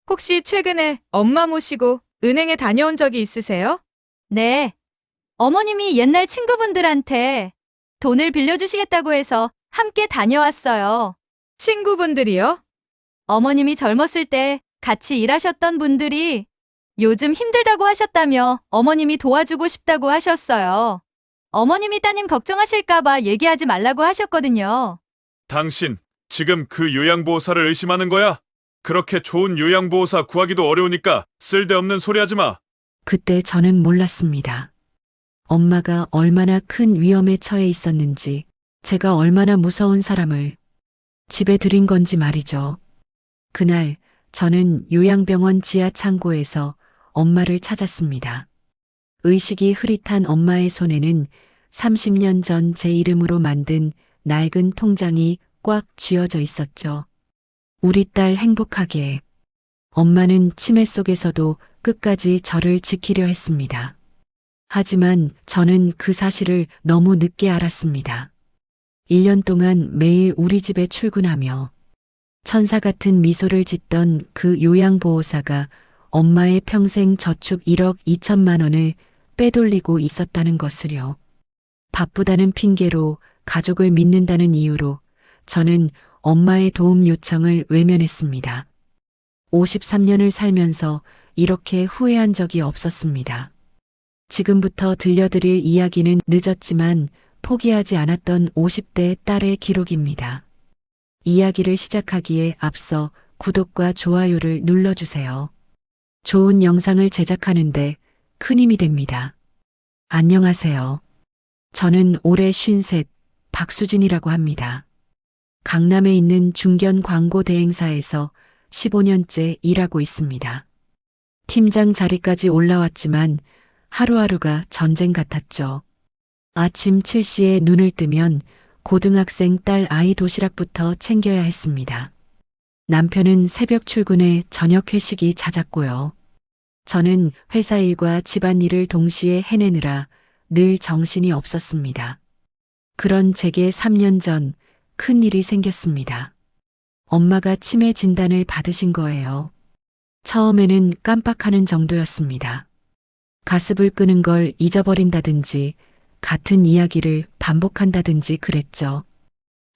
혹시 최근에 엄마 모시고 은행에 다녀온 적이 있으세요? 네. 어머님이 옛날 친구분들한테 돈을 빌려주시겠다고 해서 함께 다녀왔어요. 친구분들이요? 어머님이 젊었을 때 같이 일하셨던 분들이 요즘 힘들다고 하셨다며 어머님이 도와주고 싶다고 하셨어요. 어머님이 따님 걱정하실까봐 얘기하지 말라고 하셨거든요. 당신, 지금 그 요양보호사를 의심하는 거야? 그렇게 좋은 요양보호사 구하기도 어려우니까 쓸데없는 소리 하지 마. 그때 저는 몰랐습니다. 엄마가 얼마나 큰 위험에 처해 있었는지, 제가 얼마나 무서운 사람을 집에 들인 건지 말이죠. 그날 저는 요양병원 지하 창고에서 엄마를 찾았습니다. 의식이 흐릿한 엄마의 손에는 30년 전 제 이름으로 만든 낡은 통장이 꽉 쥐어져 있었죠. 우리 딸 행복하게. 엄마는 치매 속에서도 끝까지 저를 지키려 했습니다. 하지만 저는 그 사실을 너무 늦게 알았습니다. 1년 동안 매일 우리 집에 출근하며 천사 같은 미소를 짓던 그 요양보호사가 엄마의 평생 저축 1억 2천만 원을 빼돌리고 있었다는 것을요. 바쁘다는 핑계로 가족을 믿는다는 이유로 저는 엄마의 도움 요청을 외면했습니다. 53년을 살면서 이렇게 후회한 적이 없었습니다. 지금부터 들려드릴 이야기는 늦었지만 포기하지 않았던 50대 딸의 기록입니다. 이야기를 시작하기에 앞서 구독과 좋아요를 눌러주세요. 좋은 영상을 제작하는데 큰 힘이 됩니다. 안녕하세요. 저는 올해 53, 박수진이라고 합니다. 강남에 있는 중견 광고 대행사에서 15년째 일하고 있습니다. 팀장 자리까지 올라왔지만 하루하루가 전쟁 같았죠. 아침 7시에 눈을 뜨면 고등학생 딸 아이 도시락부터 챙겨야 했습니다. 남편은 새벽 출근에 저녁 회식이 잦았고요. 저는 회사 일과 집안일을 동시에 해내느라 늘 정신이 없었습니다. 그런 제게 3년 전 큰 일이 생겼습니다. 엄마가 치매 진단을 받으신 거예요. 처음에는 깜빡하는 정도였습니다. 가습을 끄는 걸 잊어버린다든지 같은 이야기를 반복한다든지 그랬죠.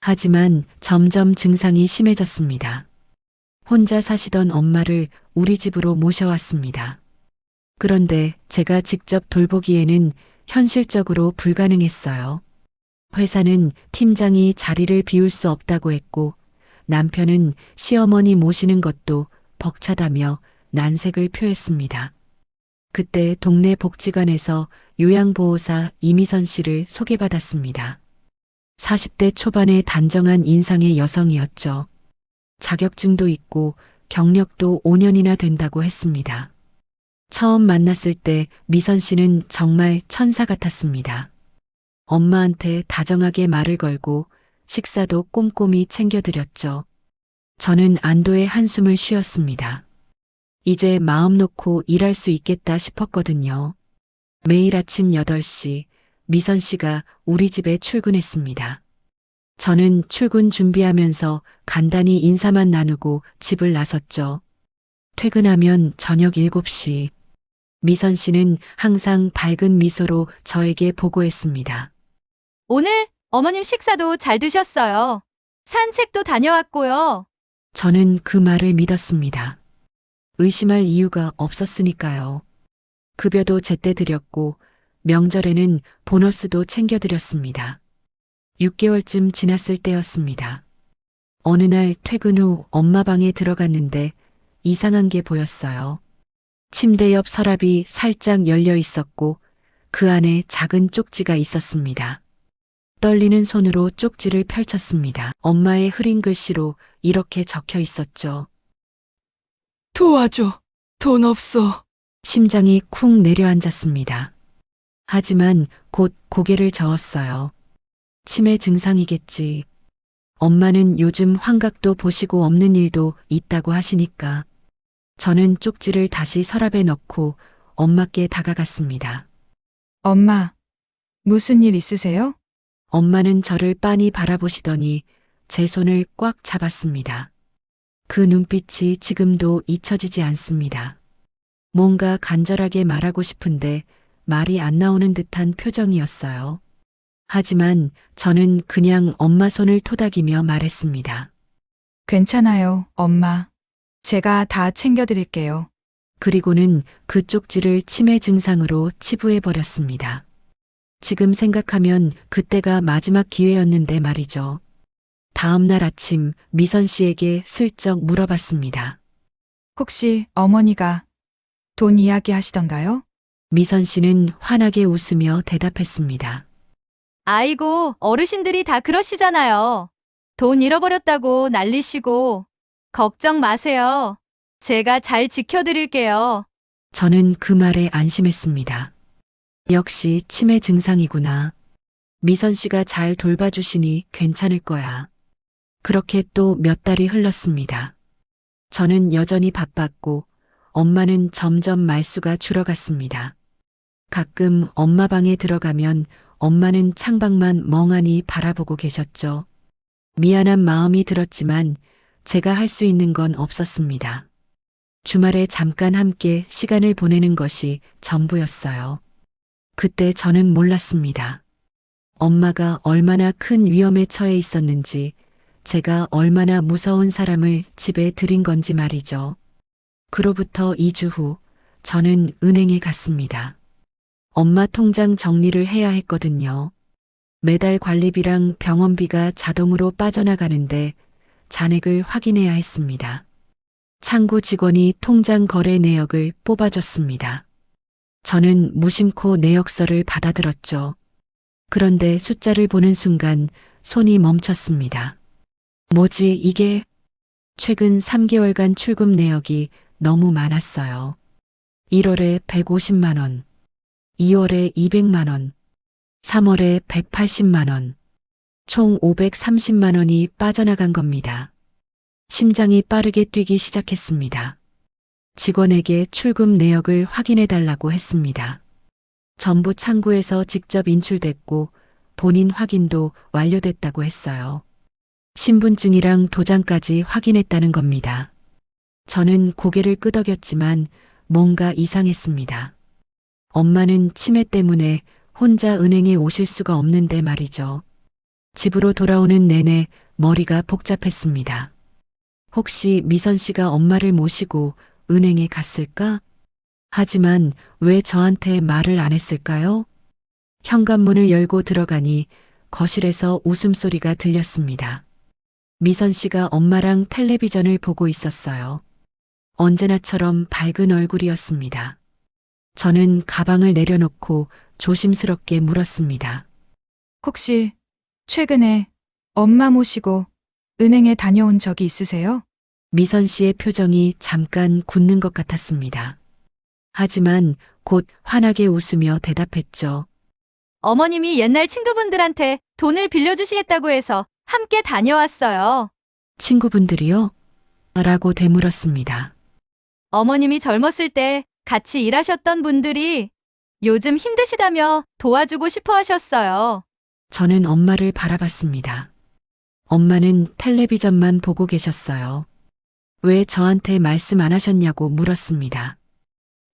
하지만 점점 증상이 심해졌습니다. 혼자 사시던 엄마를 우리 집으로 모셔왔습니다. 그런데 제가 직접 돌보기에는 현실적으로 불가능했어요. 회사는 팀장이 자리를 비울 수 없다고 했고 남편은 시어머니 모시는 것도 벅차다며 난색을 표했습니다. 그때 동네 복지관에서 요양보호사 이미선 씨를 소개받았습니다. 40대 초반의 단정한 인상의 여성이었죠. 자격증도 있고 경력도 5년이나 된다고 했습니다. 처음 만났을 때 미선 씨는 정말 천사 같았습니다. 엄마한테 다정하게 말을 걸고 식사도 꼼꼼히 챙겨드렸죠. 저는 안도의 한숨을 쉬었습니다. 이제 마음 놓고 일할 수 있겠다 싶었거든요. 매일 아침 8시 미선 씨가 우리 집에 출근했습니다. 저는 출근 준비하면서 간단히 인사만 나누고 집을 나섰죠. 퇴근하면 저녁 7시. 미선 씨는 항상 밝은 미소로 저에게 보고했습니다. 오늘 어머님 식사도 잘 드셨어요. 산책도 다녀왔고요. 저는 그 말을 믿었습니다. 의심할 이유가 없었으니까요. 급여도 제때 드렸고 명절에는 보너스도 챙겨드렸습니다. 6개월쯤 지났을 때였습니다. 어느 날 퇴근 후 엄마 방에 들어갔는데 이상한 게 보였어요. 침대 옆 서랍이 살짝 열려 있었고 그 안에 작은 쪽지가 있었습니다. 떨리는 손으로 쪽지를 펼쳤습니다. 엄마의 흐린 글씨로 이렇게 적혀 있었죠. 도와줘. 돈 없어. 심장이 쿵 내려앉았습니다. 하지만 곧 고개를 저었어요. 치매 증상이겠지. 엄마는 요즘 환각도 보시고 없는 일도 있다고 하시니까. 저는 쪽지를 다시 서랍에 넣고 엄마께 다가갔습니다. 엄마, 무슨 일 있으세요? 엄마는 저를 빤히 바라보시더니 제 손을 꽉 잡았습니다. 그 눈빛이 지금도 잊혀지지 않습니다. 뭔가 간절하게 말하고 싶은데 말이 안 나오는 듯한 표정이었어요. 하지만 저는 그냥 엄마 손을 토닥이며 말했습니다. 괜찮아요, 엄마. 제가 다 챙겨드릴게요. 그리고는 그 쪽지를 치매 증상으로 치부해 버렸습니다. 지금 생각하면 그때가 마지막 기회였는데 말이죠. 다음 날 아침 미선 씨에게 슬쩍 물어봤습니다. 혹시 어머니가 돈 이야기 하시던가요? 미선 씨는 환하게 웃으며 대답했습니다. 아이고, 어르신들이 다 그러시잖아요. 돈 잃어버렸다고 난리시고. 걱정 마세요. 제가 잘 지켜드릴게요. 저는 그 말에 안심했습니다. 역시 치매 증상이구나. 미선 씨가 잘 돌봐주시니 괜찮을 거야. 그렇게 또 몇 달이 흘렀습니다. 저는 여전히 바빴고 엄마는 점점 말수가 줄어갔습니다. 가끔 엄마 방에 들어가면 엄마는 창밖만 멍하니 바라보고 계셨죠. 미안한 마음이 들었지만 제가 할 수 있는 건 없었습니다. 주말에 잠깐 함께 시간을 보내는 것이 전부였어요. 그때 저는 몰랐습니다. 엄마가 얼마나 큰 위험에 처해 있었는지, 제가 얼마나 무서운 사람을 집에 들인 건지 말이죠. 그로부터 2주 후 저는 은행에 갔습니다. 엄마 통장 정리를 해야 했거든요. 매달 관리비랑 병원비가 자동으로 빠져나가는데 잔액을 확인해야 했습니다. 창구 직원이 통장 거래 내역을 뽑아줬습니다. 저는 무심코 내역서를 받아들었죠. 그런데 숫자를 보는 순간 손이 멈췄습니다. 뭐지 이게? 최근 3개월간 출금 내역이 너무 많았어요. 1월에 150만 원, 2월에 200만 원, 3월에 180만 원, 총 530만 원이 빠져나간 겁니다. 심장이 빠르게 뛰기 시작했습니다. 직원에게 출금 내역을 확인해 달라고 했습니다. 전부 창구에서 직접 인출됐고 본인 확인도 완료됐다고 했어요. 신분증이랑 도장까지 확인했다는 겁니다. 저는 고개를 끄덕였지만 뭔가 이상했습니다. 엄마는 치매 때문에 혼자 은행에 오실 수가 없는데 말이죠. 집으로 돌아오는 내내 머리가 복잡했습니다. 혹시 미선 씨가 엄마를 모시고 은행에 갔을까? 하지만 왜 저한테 말을 안 했을까요? 현관문을 열고 들어가니 거실에서 웃음소리가 들렸습니다. 미선 씨가 엄마랑 텔레비전을 보고 있었어요. 언제나처럼 밝은 얼굴이었습니다. 저는 가방을 내려놓고 조심스럽게 물었습니다. 혹시 최근에 엄마 모시고 은행에 다녀온 적이 있으세요? 미선 씨의 표정이 잠깐 굳는 것 같았습니다. 하지만 곧 환하게 웃으며 대답했죠. 어머님이 옛날 친구분들한테 돈을 빌려주시겠다고 해서 함께 다녀왔어요. 친구분들이요? 라고 되물었습니다. 어머님이 젊었을 때 같이 일하셨던 분들이 요즘 힘드시다며 도와주고 싶어 하셨어요. 저는 엄마를 바라봤습니다. 엄마는 텔레비전만 보고 계셨어요. 왜 저한테 말씀 안 하셨냐고 물었습니다.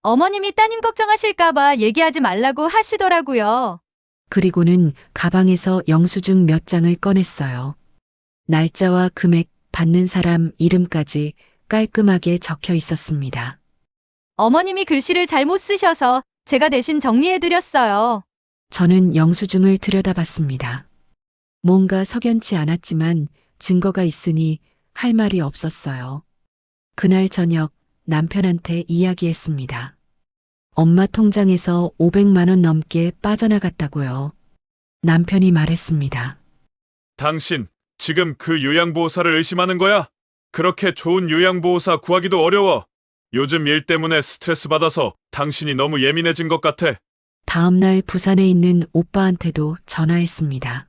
어머님이 따님 걱정하실까봐 얘기하지 말라고 하시더라고요. 그리고는 가방에서 영수증 몇 장을 꺼냈어요. 날짜와 금액, 받는 사람 이름까지 깔끔하게 적혀 있었습니다. 어머님이 글씨를 잘못 쓰셔서 제가 대신 정리해드렸어요. 저는 영수증을 들여다봤습니다. 뭔가 석연치 않았지만 증거가 있으니 할 말이 없었어요. 그날 저녁 남편한테 이야기했습니다. 엄마 통장에서 500만 원 넘게 빠져나갔다고요. 남편이 말했습니다. 당신 지금 그 요양보호사를 의심하는 거야? 그렇게 좋은 요양보호사 구하기도 어려워. 요즘 일 때문에 스트레스 받아서 당신이 너무 예민해진 것 같아. 다음 날 부산에 있는 오빠한테도 전화했습니다.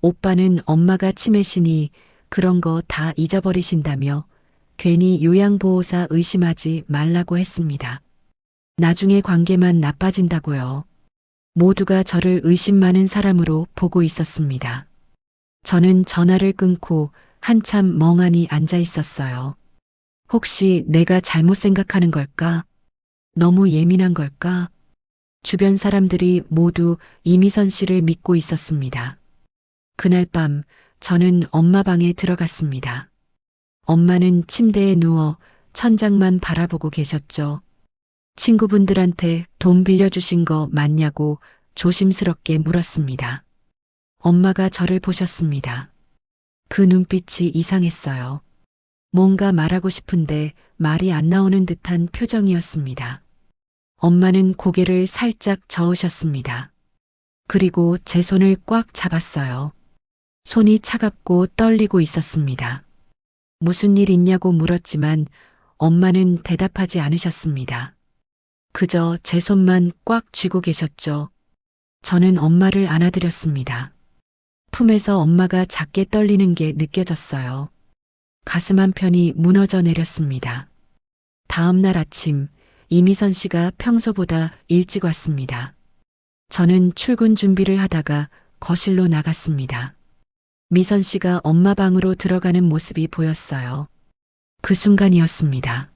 오빠는 엄마가 치매시니 그런 거 다 잊어버리신다며 괜히 요양보호사 의심하지 말라고 했습니다. 나중에 관계만 나빠진다고요. 모두가 저를 의심 많은 사람으로 보고 있었습니다. 저는 전화를 끊고 한참 멍하니 앉아 있었어요. 혹시 내가 잘못 생각하는 걸까? 너무 예민한 걸까? 주변 사람들이 모두 이미선 씨를 믿고 있었습니다. 그날 밤 저는 엄마 방에 들어갔습니다. 엄마는 침대에 누워 천장만 바라보고 계셨죠. 친구분들한테 돈 빌려주신 거 맞냐고 조심스럽게 물었습니다. 엄마가 저를 보셨습니다. 그 눈빛이 이상했어요. 뭔가 말하고 싶은데 말이 안 나오는 듯한 표정이었습니다. 엄마는 고개를 살짝 저으셨습니다. 그리고 제 손을 꽉 잡았어요. 손이 차갑고 떨리고 있었습니다. 무슨 일 있냐고 물었지만 엄마는 대답하지 않으셨습니다. 그저 제 손만 꽉 쥐고 계셨죠. 저는 엄마를 안아드렸습니다. 품에서 엄마가 작게 떨리는 게 느껴졌어요. 가슴 한편이 무너져 내렸습니다. 다음 날 아침 이미선 씨가 평소보다 일찍 왔습니다. 저는 출근 준비를 하다가 거실로 나갔습니다. 미선 씨가 엄마 방으로 들어가는 모습이 보였어요. 그 순간이었습니다.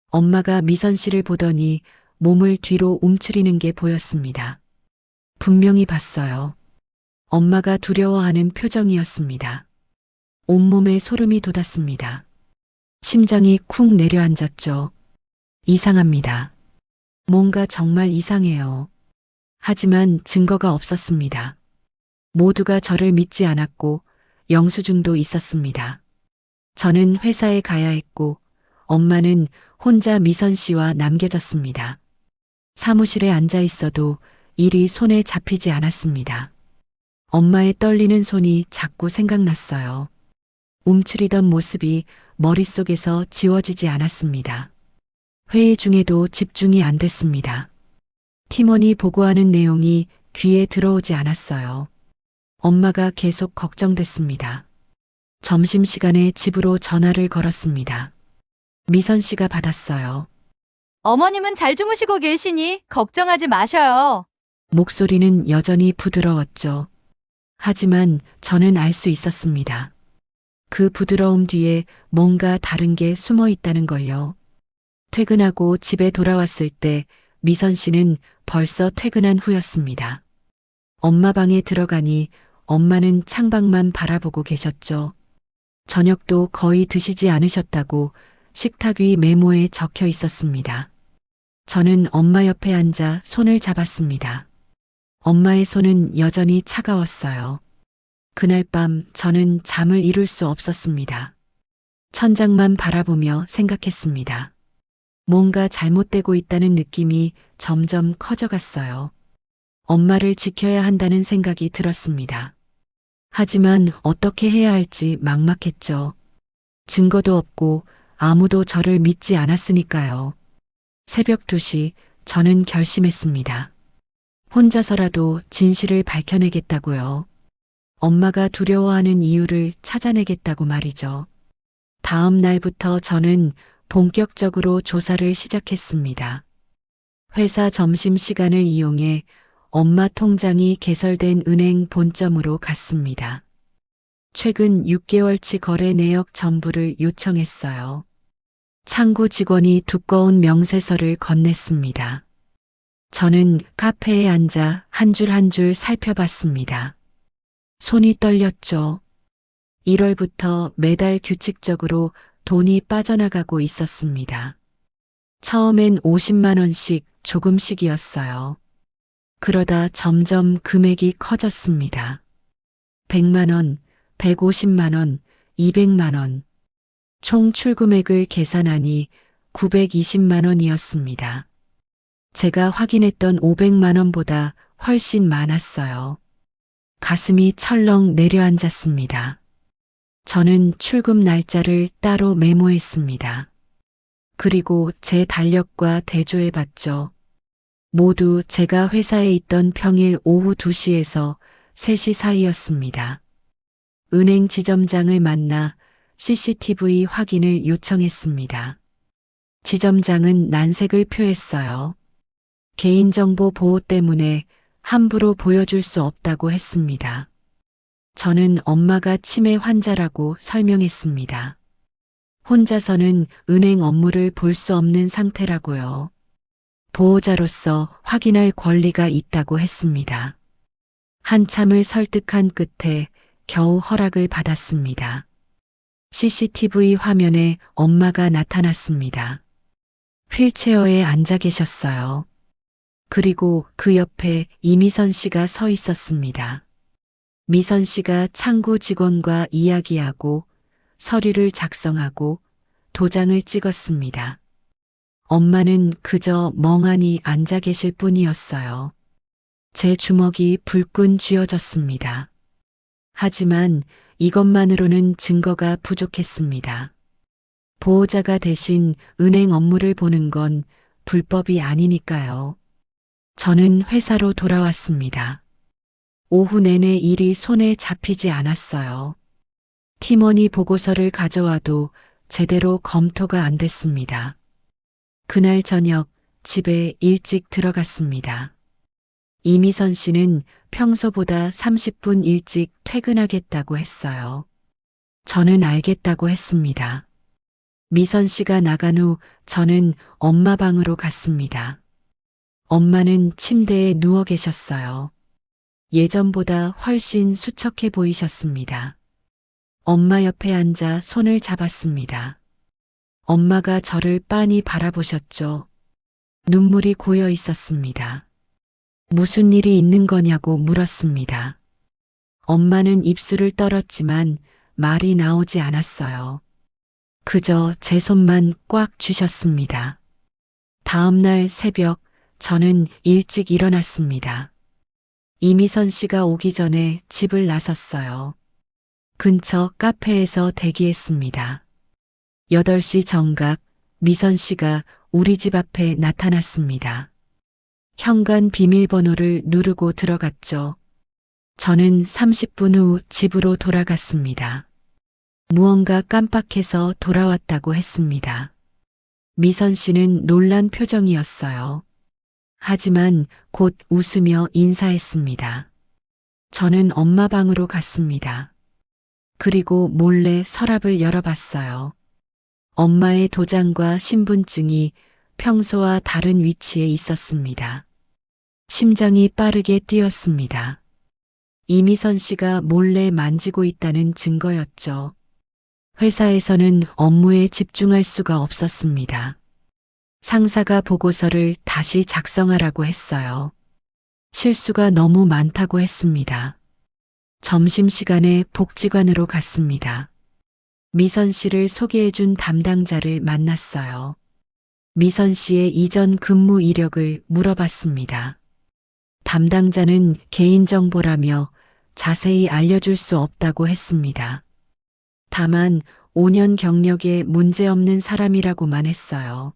엄마가 미선 씨를 보더니 몸을 뒤로 움츠리는 게 보였습니다. 분명히 봤어요. 엄마가 두려워하는 표정이었습니다. 온몸에 소름이 돋았습니다. 심장이 쿵 내려앉았죠. 이상합니다. 뭔가 정말 이상해요. 하지만 증거가 없었습니다. 모두가 저를 믿지 않았고 영수증도 있었습니다. 저는 회사에 가야 했고 엄마는 혼자 미선 씨와 남겨졌습니다. 사무실에 앉아 있어도 일이 손에 잡히지 않았습니다. 엄마의 떨리는 손이 자꾸 생각났어요. 움츠리던 모습이 머릿속에서 지워지지 않았습니다. 회의 중에도 집중이 안 됐습니다. 팀원이 보고하는 내용이 귀에 들어오지 않았어요. 엄마가 계속 걱정됐습니다. 점심시간에 집으로 전화를 걸었습니다. 미선 씨가 받았어요. 어머님은 잘 주무시고 계시니 걱정하지 마셔요. 목소리는 여전히 부드러웠죠. 하지만 저는 알 수 있었습니다. 그 부드러움 뒤에 뭔가 다른 게 숨어 있다는 걸요. 퇴근하고 집에 돌아왔을 때 미선 씨는 벌써 퇴근한 후였습니다. 엄마 방에 들어가니 엄마는 창밖만 바라보고 계셨죠. 저녁도 거의 드시지 않으셨다고 식탁 위 메모에 적혀 있었습니다. 저는 엄마 옆에 앉아 손을 잡았습니다. 엄마의 손은 여전히 차가웠어요. 그날 밤 저는 잠을 이룰 수 없었습니다. 천장만 바라보며 생각했습니다. 뭔가 잘못되고 있다는 느낌이 점점 커져갔어요. 엄마를 지켜야 한다는 생각이 들었습니다. 하지만 어떻게 해야 할지 막막했죠. 증거도 없고 아무도 저를 믿지 않았으니까요. 새벽 2시 저는 결심했습니다. 혼자서라도 진실을 밝혀내겠다고요. 엄마가 두려워하는 이유를 찾아내겠다고 말이죠. 다음 날부터 저는 본격적으로 조사를 시작했습니다. 회사 점심시간을 이용해 엄마 통장이 개설된 은행 본점으로 갔습니다. 최근 6개월치 거래 내역 전부를 요청했어요. 창구 직원이 두꺼운 명세서를 건넸습니다. 저는 카페에 앉아 한 줄 한 줄 살펴봤습니다. 손이 떨렸죠. 1월부터 매달 규칙적으로 돈이 빠져나가고 있었습니다. 처음엔 50만 원씩 조금씩이었어요. 그러다 점점 금액이 커졌습니다. 100만 원, 150만 원, 200만 원. 총 출금액을 계산하니 920만 원이었습니다. 제가 확인했던 500만 원보다 훨씬 많았어요. 가슴이 철렁 내려앉았습니다. 저는 출금 날짜를 따로 메모했습니다. 그리고 제 달력과 대조해봤죠. 모두 제가 회사에 있던 평일 오후 2시에서 3시 사이였습니다. 은행 지점장을 만나 CCTV 확인을 요청했습니다. 지점장은 난색을 표했어요. 개인정보 보호 때문에 함부로 보여줄 수 없다고 했습니다. 저는 엄마가 치매 환자라고 설명했습니다. 혼자서는 은행 업무를 볼 수 없는 상태라고요. 보호자로서 확인할 권리가 있다고 했습니다. 한참을 설득한 끝에 겨우 허락을 받았습니다. CCTV 화면에 엄마가 나타났습니다. 휠체어에 앉아 계셨어요. 그리고 그 옆에 이미선 씨가 서 있었습니다. 미선 씨가 창구 직원과 이야기하고 서류를 작성하고 도장을 찍었습니다. 엄마는 그저 멍하니 앉아 계실 뿐이었어요. 제 주먹이 불끈 쥐어졌습니다. 하지만 이것만으로는 증거가 부족했습니다. 보호자가 대신 은행 업무를 보는 건 불법이 아니니까요. 저는 회사로 돌아왔습니다. 오후 내내 일이 손에 잡히지 않았어요. 팀원이 보고서를 가져와도 제대로 검토가 안 됐습니다. 그날 저녁 집에 일찍 들어갔습니다. 이미선 씨는 평소보다 30분 일찍 퇴근하겠다고 했어요. 저는 알겠다고 했습니다. 미선 씨가 나간 후 저는 엄마 방으로 갔습니다. 엄마는 침대에 누워 계셨어요. 예전보다 훨씬 수척해 보이셨습니다. 엄마 옆에 앉아 손을 잡았습니다. 엄마가 저를 빤히 바라보셨죠. 눈물이 고여 있었습니다. 무슨 일이 있는 거냐고 물었습니다. 엄마는 입술을 떨었지만 말이 나오지 않았어요. 그저 제 손만 꽉 쥐셨습니다. 다음 날 새벽 저는 일찍 일어났습니다. 이미선 씨가 오기 전에 집을 나섰어요. 근처 카페에서 대기했습니다. 8시 정각 미선 씨가 우리 집 앞에 나타났습니다. 현관 비밀번호를 누르고 들어갔죠. 저는 30분 후 집으로 돌아갔습니다. 무언가 깜빡해서 돌아왔다고 했습니다. 미선 씨는 놀란 표정이었어요. 하지만 곧 웃으며 인사했습니다. 저는 엄마 방으로 갔습니다. 그리고 몰래 서랍을 열어봤어요. 엄마의 도장과 신분증이 평소와 다른 위치에 있었습니다. 심장이 빠르게 뛰었습니다. 이미선 씨가 몰래 만지고 있다는 증거였죠. 회사에서는 업무에 집중할 수가 없었습니다. 상사가 보고서를 다시 작성하라고 했어요. 실수가 너무 많다고 했습니다. 점심시간에 복지관으로 갔습니다. 미선 씨를 소개해준 담당자를 만났어요. 미선 씨의 이전 근무 이력을 물어봤습니다. 담당자는 개인정보라며 자세히 알려줄 수 없다고 했습니다. 다만 5년 경력에 문제없는 사람이라고만 했어요.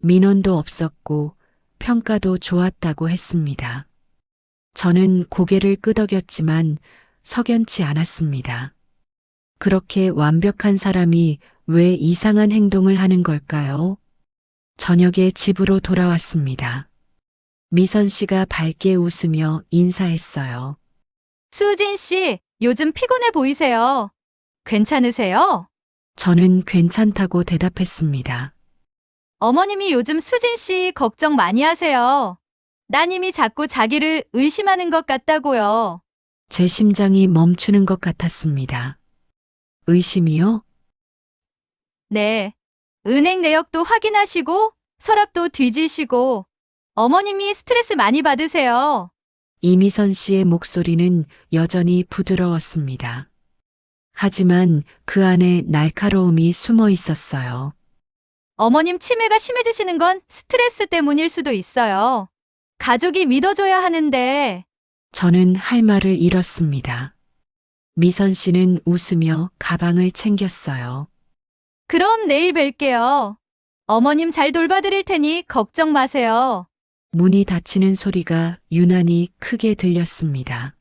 민원도 없었고 평가도 좋았다고 했습니다. 저는 고개를 끄덕였지만 석연치 않았습니다. 그렇게 완벽한 사람이 왜 이상한 행동을 하는 걸까요? 저녁에 집으로 돌아왔습니다. 미선 씨가 밝게 웃으며 인사했어요. 수진 씨, 요즘 피곤해 보이세요. 괜찮으세요? 저는 괜찮다고 대답했습니다. 어머님이 요즘 수진 씨 걱정 많이 하세요. 따님이 자꾸 자기를 의심하는 것 같다고요. 제 심장이 멈추는 것 같았습니다. 의심이요? 네. 은행 내역도 확인하시고 서랍도 뒤지시고 어머님이 스트레스 많이 받으세요. 이미선 씨의 목소리는 여전히 부드러웠습니다. 하지만 그 안에 날카로움이 숨어 있었어요. 어머님 치매가 심해지시는 건 스트레스 때문일 수도 있어요. 가족이 믿어줘야 하는데 저는 할 말을 잃었습니다. 미선 씨는 웃으며 가방을 챙겼어요. 그럼 내일 뵐게요. 어머님 잘 돌봐드릴 테니 걱정 마세요. 문이 닫히는 소리가 유난히 크게 들렸습니다.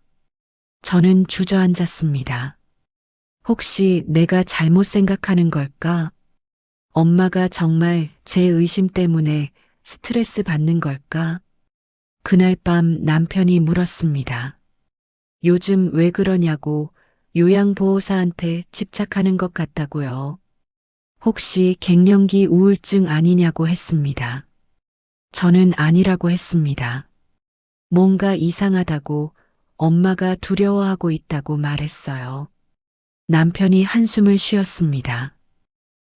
저는 주저앉았습니다. 혹시 내가 잘못 생각하는 걸까? 엄마가 정말 제 의심 때문에 스트레스 받는 걸까? 그날 밤 남편이 물었습니다. 요즘 왜 그러냐고 요양보호사한테 집착하는 것 같다고요. 혹시 갱년기 우울증 아니냐고 했습니다. 저는 아니라고 했습니다. 뭔가 이상하다고 엄마가 두려워하고 있다고 말했어요. 남편이 한숨을 쉬었습니다.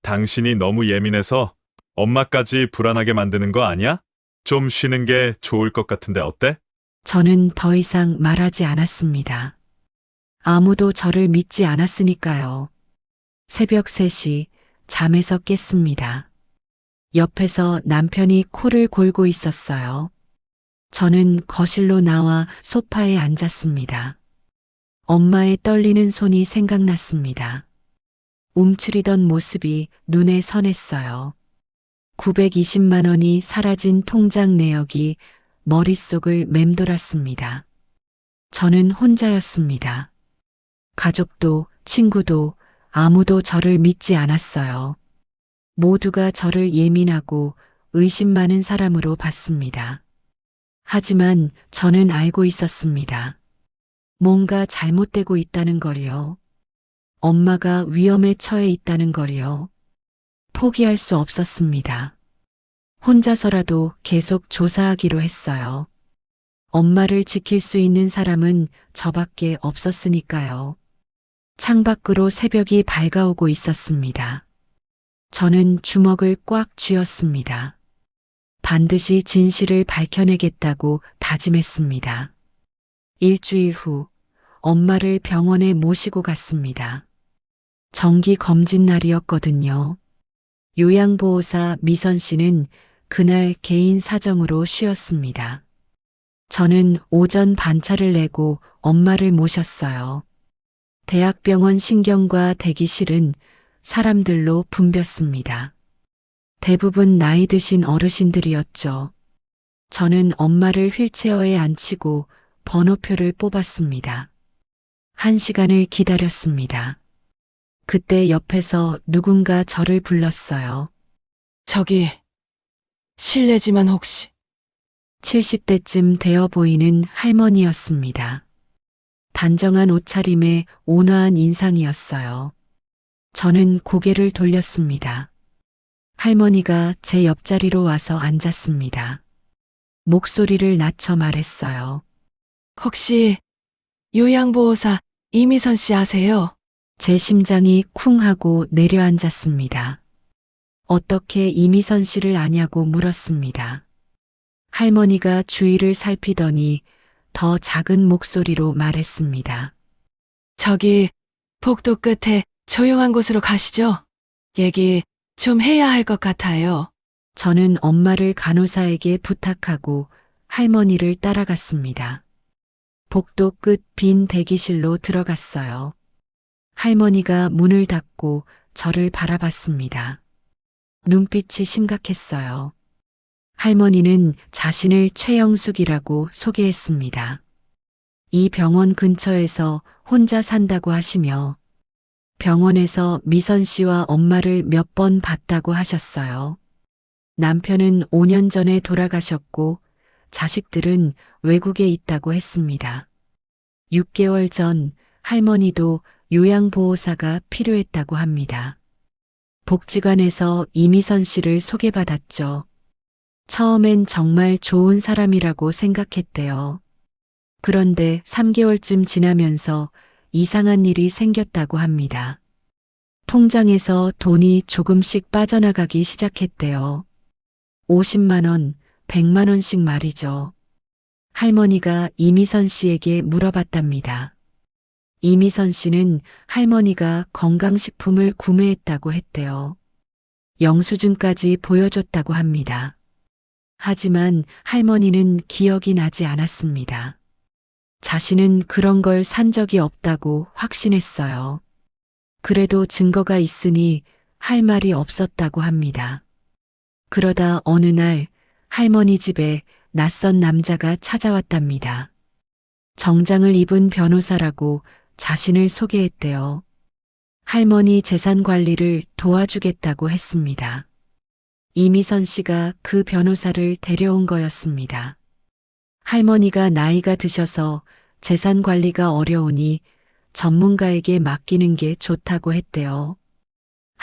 당신이 너무 예민해서 엄마까지 불안하게 만드는 거 아니야? 좀 쉬는 게 좋을 것 같은데 어때? 저는 더 이상 말하지 않았습니다. 아무도 저를 믿지 않았으니까요. 새벽 3시 잠에서 깼습니다. 옆에서 남편이 코를 골고 있었어요. 저는 거실로 나와 소파에 앉았습니다. 엄마의 떨리는 손이 생각났습니다. 움츠리던 모습이 눈에 선했어요. 920만 원이 사라진 통장 내역이 머릿속을 맴돌았습니다. 저는 혼자였습니다. 가족도 친구도 아무도 저를 믿지 않았어요. 모두가 저를 예민하고 의심 많은 사람으로 봤습니다. 하지만 저는 알고 있었습니다. 뭔가 잘못되고 있다는 걸요. 엄마가 위험에 처해 있다는 걸요. 포기할 수 없었습니다. 혼자서라도 계속 조사하기로 했어요. 엄마를 지킬 수 있는 사람은 저밖에 없었으니까요. 창밖으로 새벽이 밝아오고 있었습니다. 저는 주먹을 꽉 쥐었습니다. 반드시 진실을 밝혀내겠다고 다짐했습니다. 일주일 후 엄마를 병원에 모시고 갔습니다. 정기 검진 날이었거든요. 요양보호사 미선 씨는 그날 개인 사정으로 쉬었습니다. 저는 오전 반차를 내고 엄마를 모셨어요. 대학병원 신경과 대기실은 사람들로 붐볐습니다. 대부분 나이 드신 어르신들이었죠. 저는 엄마를 휠체어에 앉히고 번호표를 뽑았습니다. 1시간을 기다렸습니다. 그때 옆에서 누군가 저를 불렀어요. 저기, 실례지만 혹시 70대쯤 되어 보이는 할머니였습니다. 단정한 옷차림에 온화한 인상이었어요. 저는 고개를 돌렸습니다. 할머니가 제 옆자리로 와서 앉았습니다. 목소리를 낮춰 말했어요. 혹시 요양보호사 이미선 씨 아세요? 제 심장이 쿵 하고 내려앉았습니다. 어떻게 이미선 씨를 아냐고 물었습니다. 할머니가 주위를 살피더니 더 작은 목소리로 말했습니다. 저기 복도 끝에 조용한 곳으로 가시죠. 얘기 좀 해야 할 것 같아요. 저는 엄마를 간호사에게 부탁하고 할머니를 따라갔습니다. 복도 끝 빈 대기실로 들어갔어요. 할머니가 문을 닫고 저를 바라봤습니다. 눈빛이 심각했어요. 할머니는 자신을 최영숙이라고 소개했습니다. 이 병원 근처에서 혼자 산다고 하시며 병원에서 미선 씨와 엄마를 몇 번 봤다고 하셨어요. 남편은 5년 전에 돌아가셨고 자식들은 외국에 있다고 했습니다. 6개월 전 할머니도 요양보호사가 필요했다고 합니다. 복지관에서 이미선 씨를 소개받았죠. 처음엔 정말 좋은 사람이라고 생각했대요. 그런데 3개월쯤 지나면서 이상한 일이 생겼다고 합니다. 통장에서 돈이 조금씩 빠져나가기 시작했대요. 50만 원, 100만 원씩 말이죠. 할머니가 이미선 씨에게 물어봤답니다. 이미선 씨는 할머니가 건강식품을 구매했다고 했대요. 영수증까지 보여줬다고 합니다. 하지만 할머니는 기억이 나지 않았습니다. 자신은 그런 걸 산 적이 없다고 확신했어요. 그래도 증거가 있으니 할 말이 없었다고 합니다. 그러다 어느 날 할머니 집에 낯선 남자가 찾아왔답니다. 정장을 입은 변호사라고 자신을 소개했대요. 할머니 재산 관리를 도와주겠다고 했습니다. 이미선 씨가 그 변호사를 데려온 거였습니다. 할머니가 나이가 드셔서 재산 관리가 어려우니 전문가에게 맡기는 게 좋다고 했대요.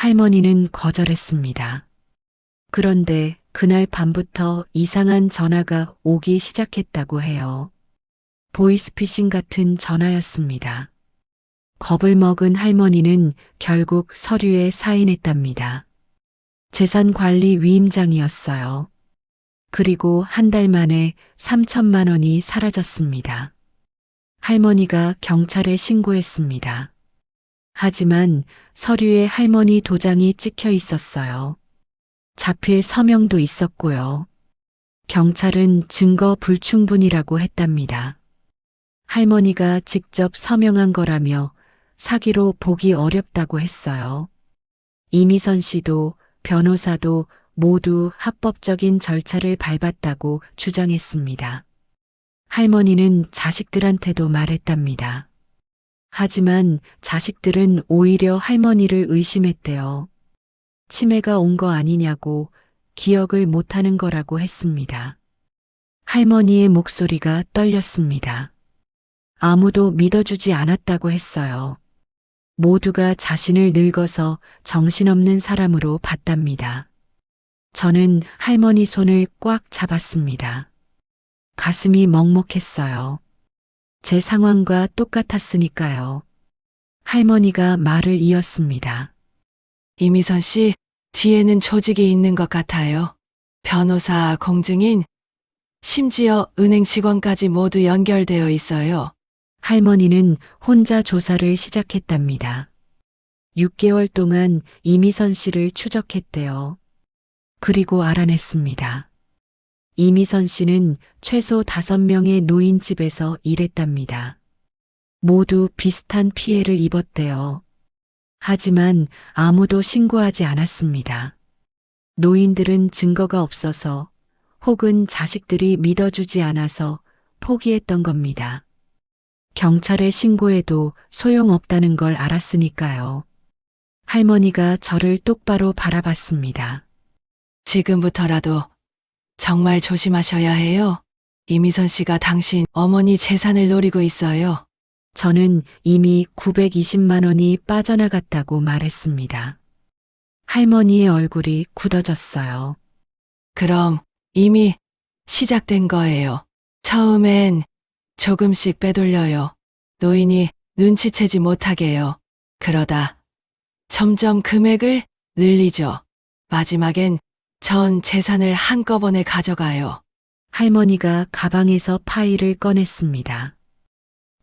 할머니는 거절했습니다. 그런데 그날 밤부터 이상한 전화가 오기 시작했다고 해요. 보이스피싱 같은 전화였습니다. 겁을 먹은 할머니는 결국 서류에 사인했답니다. 재산관리 위임장이었어요. 그리고 한 달 만에 3천만 원이 사라졌습니다. 할머니가 경찰에 신고했습니다. 하지만 서류에 할머니 도장이 찍혀 있었어요. 자필 서명도 있었고요. 경찰은 증거 불충분이라고 했답니다. 할머니가 직접 서명한 거라며 사기로 보기 어렵다고 했어요. 이미선 씨도 변호사도 모두 합법적인 절차를 밟았다고 주장했습니다. 할머니는 자식들한테도 말했답니다. 하지만 자식들은 오히려 할머니를 의심했대요. 치매가 온 거 아니냐고, 기억을 못하는 거라고 했습니다. 할머니의 목소리가 떨렸습니다. 아무도 믿어주지 않았다고 했어요. 모두가 자신을 늙어서 정신없는 사람으로 봤답니다. 저는 할머니 손을 꽉 잡았습니다. 가슴이 먹먹했어요. 제 상황과 똑같았으니까요. 할머니가 말을 이었습니다. 이미선 씨, 뒤에는 조직이 있는 것 같아요. 변호사, 공증인, 심지어 은행 직원까지 모두 연결되어 있어요. 할머니는 혼자 조사를 시작했답니다. 6개월 동안 이미선 씨를 추적했대요. 그리고 알아냈습니다. 이미선 씨는 최소 5명의 노인 집에서 일했답니다. 모두 비슷한 피해를 입었대요. 하지만 아무도 신고하지 않았습니다. 노인들은 증거가 없어서 혹은 자식들이 믿어주지 않아서 포기했던 겁니다. 경찰에 신고해도 소용없다는 걸 알았으니까요. 할머니가 저를 똑바로 바라봤습니다. 지금부터라도 정말 조심하셔야 해요. 이미선 씨가 당신 어머니 재산을 노리고 있어요. 저는 이미 920만 원이 빠져나갔다고 말했습니다. 할머니의 얼굴이 굳어졌어요. 그럼 이미 시작된 거예요. 처음엔 조금씩 빼돌려요. 노인이 눈치채지 못하게요. 그러다 점점 금액을 늘리죠. 마지막엔 전 재산을 한꺼번에 가져가요. 할머니가 가방에서 파일을 꺼냈습니다.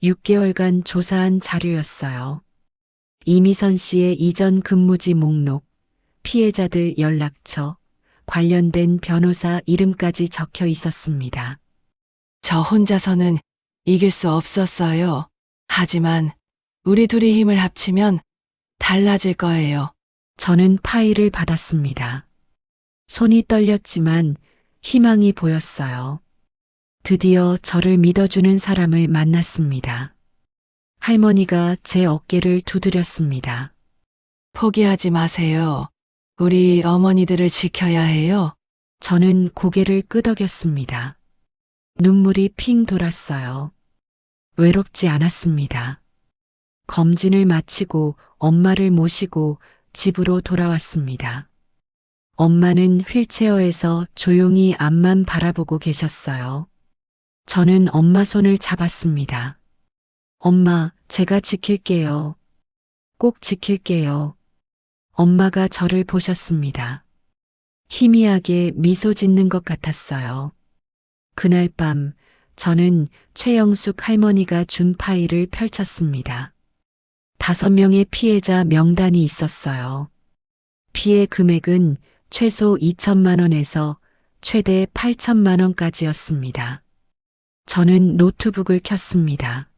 6개월간 조사한 자료였어요. 이미선 씨의 이전 근무지 목록, 피해자들 연락처, 관련된 변호사 이름까지 적혀 있었습니다. 저 혼자서는 이길 수 없었어요. 하지만 우리 둘이 힘을 합치면 달라질 거예요. 저는 파일을 받았습니다. 손이 떨렸지만 희망이 보였어요. 드디어 저를 믿어주는 사람을 만났습니다. 할머니가 제 어깨를 두드렸습니다. 포기하지 마세요. 우리 어머니들을 지켜야 해요. 저는 고개를 끄덕였습니다. 눈물이 핑 돌았어요. 외롭지 않았습니다. 검진을 마치고 엄마를 모시고 집으로 돌아왔습니다. 엄마는 휠체어에서 조용히 앞만 바라보고 계셨어요. 저는 엄마 손을 잡았습니다. 엄마, 제가 지킬게요. 꼭 지킬게요. 엄마가 저를 보셨습니다. 희미하게 미소 짓는 것 같았어요. 그날 밤 저는 최영숙 할머니가 준 파일을 펼쳤습니다. 5명의 피해자 명단이 있었어요. 피해 금액은 최소 2천만 원에서 최대 8천만 원까지였습니다. 저는 노트북을 켰습니다.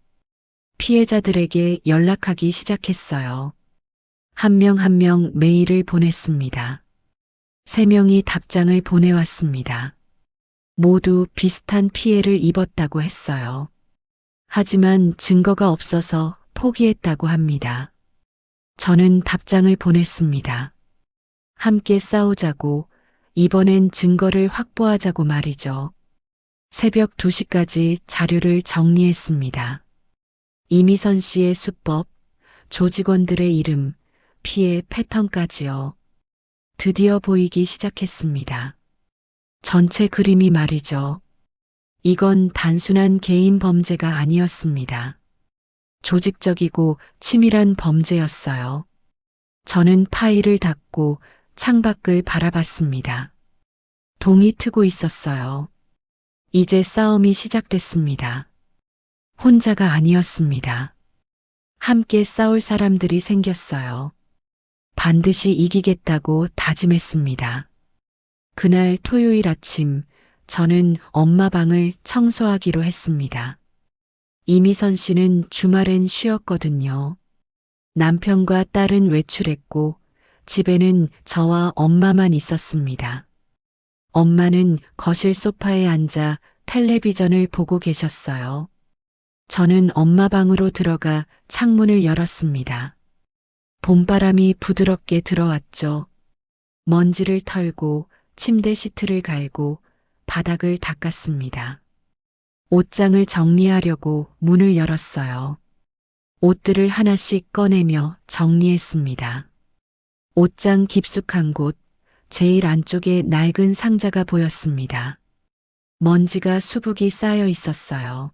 피해자들에게 연락하기 시작했어요. 한 명 한 명 메일을 보냈습니다. 3명이 답장을 보내왔습니다. 모두 비슷한 피해를 입었다고 했어요. 하지만 증거가 없어서 포기했다고 합니다. 저는 답장을 보냈습니다. 함께 싸우자고, 이번엔 증거를 확보하자고 말이죠. 새벽 2시까지 자료를 정리했습니다. 이미선 씨의 수법, 조직원들의 이름, 피해 패턴까지요. 드디어 보이기 시작했습니다. 전체 그림이 말이죠. 이건 단순한 개인 범죄가 아니었습니다. 조직적이고 치밀한 범죄였어요. 저는 파일을 닫고 창밖을 바라봤습니다. 동이 트고 있었어요. 이제 싸움이 시작됐습니다. 혼자가 아니었습니다. 함께 싸울 사람들이 생겼어요. 반드시 이기겠다고 다짐했습니다. 그날 토요일 아침, 저는 엄마 방을 청소하기로 했습니다. 이미선 씨는 주말엔 쉬었거든요. 남편과 딸은 외출했고 집에는 저와 엄마만 있었습니다. 엄마는 거실 소파에 앉아 텔레비전을 보고 계셨어요. 저는 엄마 방으로 들어가 창문을 열었습니다. 봄바람이 부드럽게 들어왔죠. 먼지를 털고 침대 시트를 갈고 바닥을 닦았습니다. 옷장을 정리하려고 문을 열었어요. 옷들을 하나씩 꺼내며 정리했습니다. 옷장 깊숙한 곳, 제일 안쪽에 낡은 상자가 보였습니다. 먼지가 수북이 쌓여 있었어요.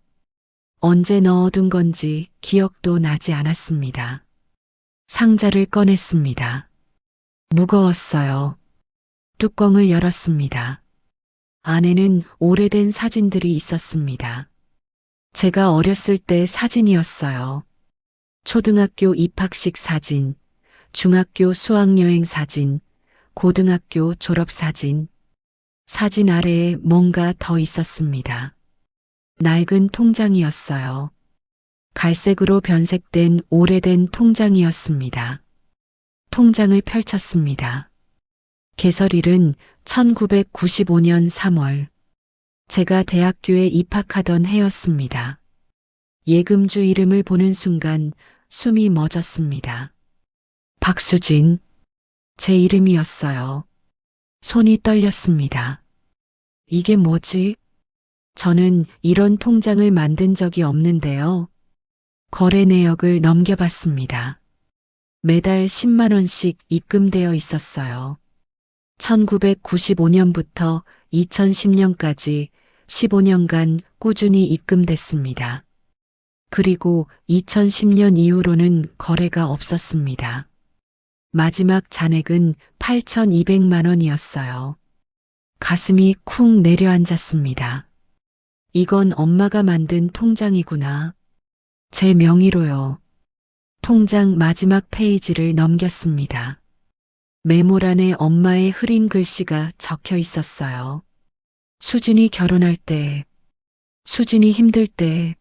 언제 넣어둔 건지 기억도 나지 않았습니다. 상자를 꺼냈습니다. 무거웠어요. 뚜껑을 열었습니다. 안에는 오래된 사진들이 있었습니다. 제가 어렸을 때 사진이었어요. 초등학교 입학식 사진, 중학교 수학여행 사진, 고등학교 졸업사진. 사진 아래에 뭔가 더 있었습니다. 낡은 통장이었어요. 갈색으로 변색된 오래된 통장이었습니다. 통장을 펼쳤습니다. 개설일은 1995년 3월. 제가 대학교에 입학하던 해였습니다. 예금주 이름을 보는 순간 숨이 멎었습니다. 박수진. 제 이름이었어요. 손이 떨렸습니다. 이게 뭐지? 저는 이런 통장을 만든 적이 없는데요. 거래 내역을 넘겨봤습니다. 매달 10만 원씩 입금되어 있었어요. 1995년부터 2010년까지 15년간 꾸준히 입금됐습니다. 그리고 2010년 이후로는 거래가 없었습니다. 마지막 잔액은 8,200만 원이었어요. 가슴이 쿵 내려앉았습니다. 이건 엄마가 만든 통장이구나. 제 명의로요. 통장 마지막 페이지를 넘겼습니다. 메모란에 엄마의 흐린 글씨가 적혀 있었어요. 수진이 결혼할 때, 수진이 힘들 때,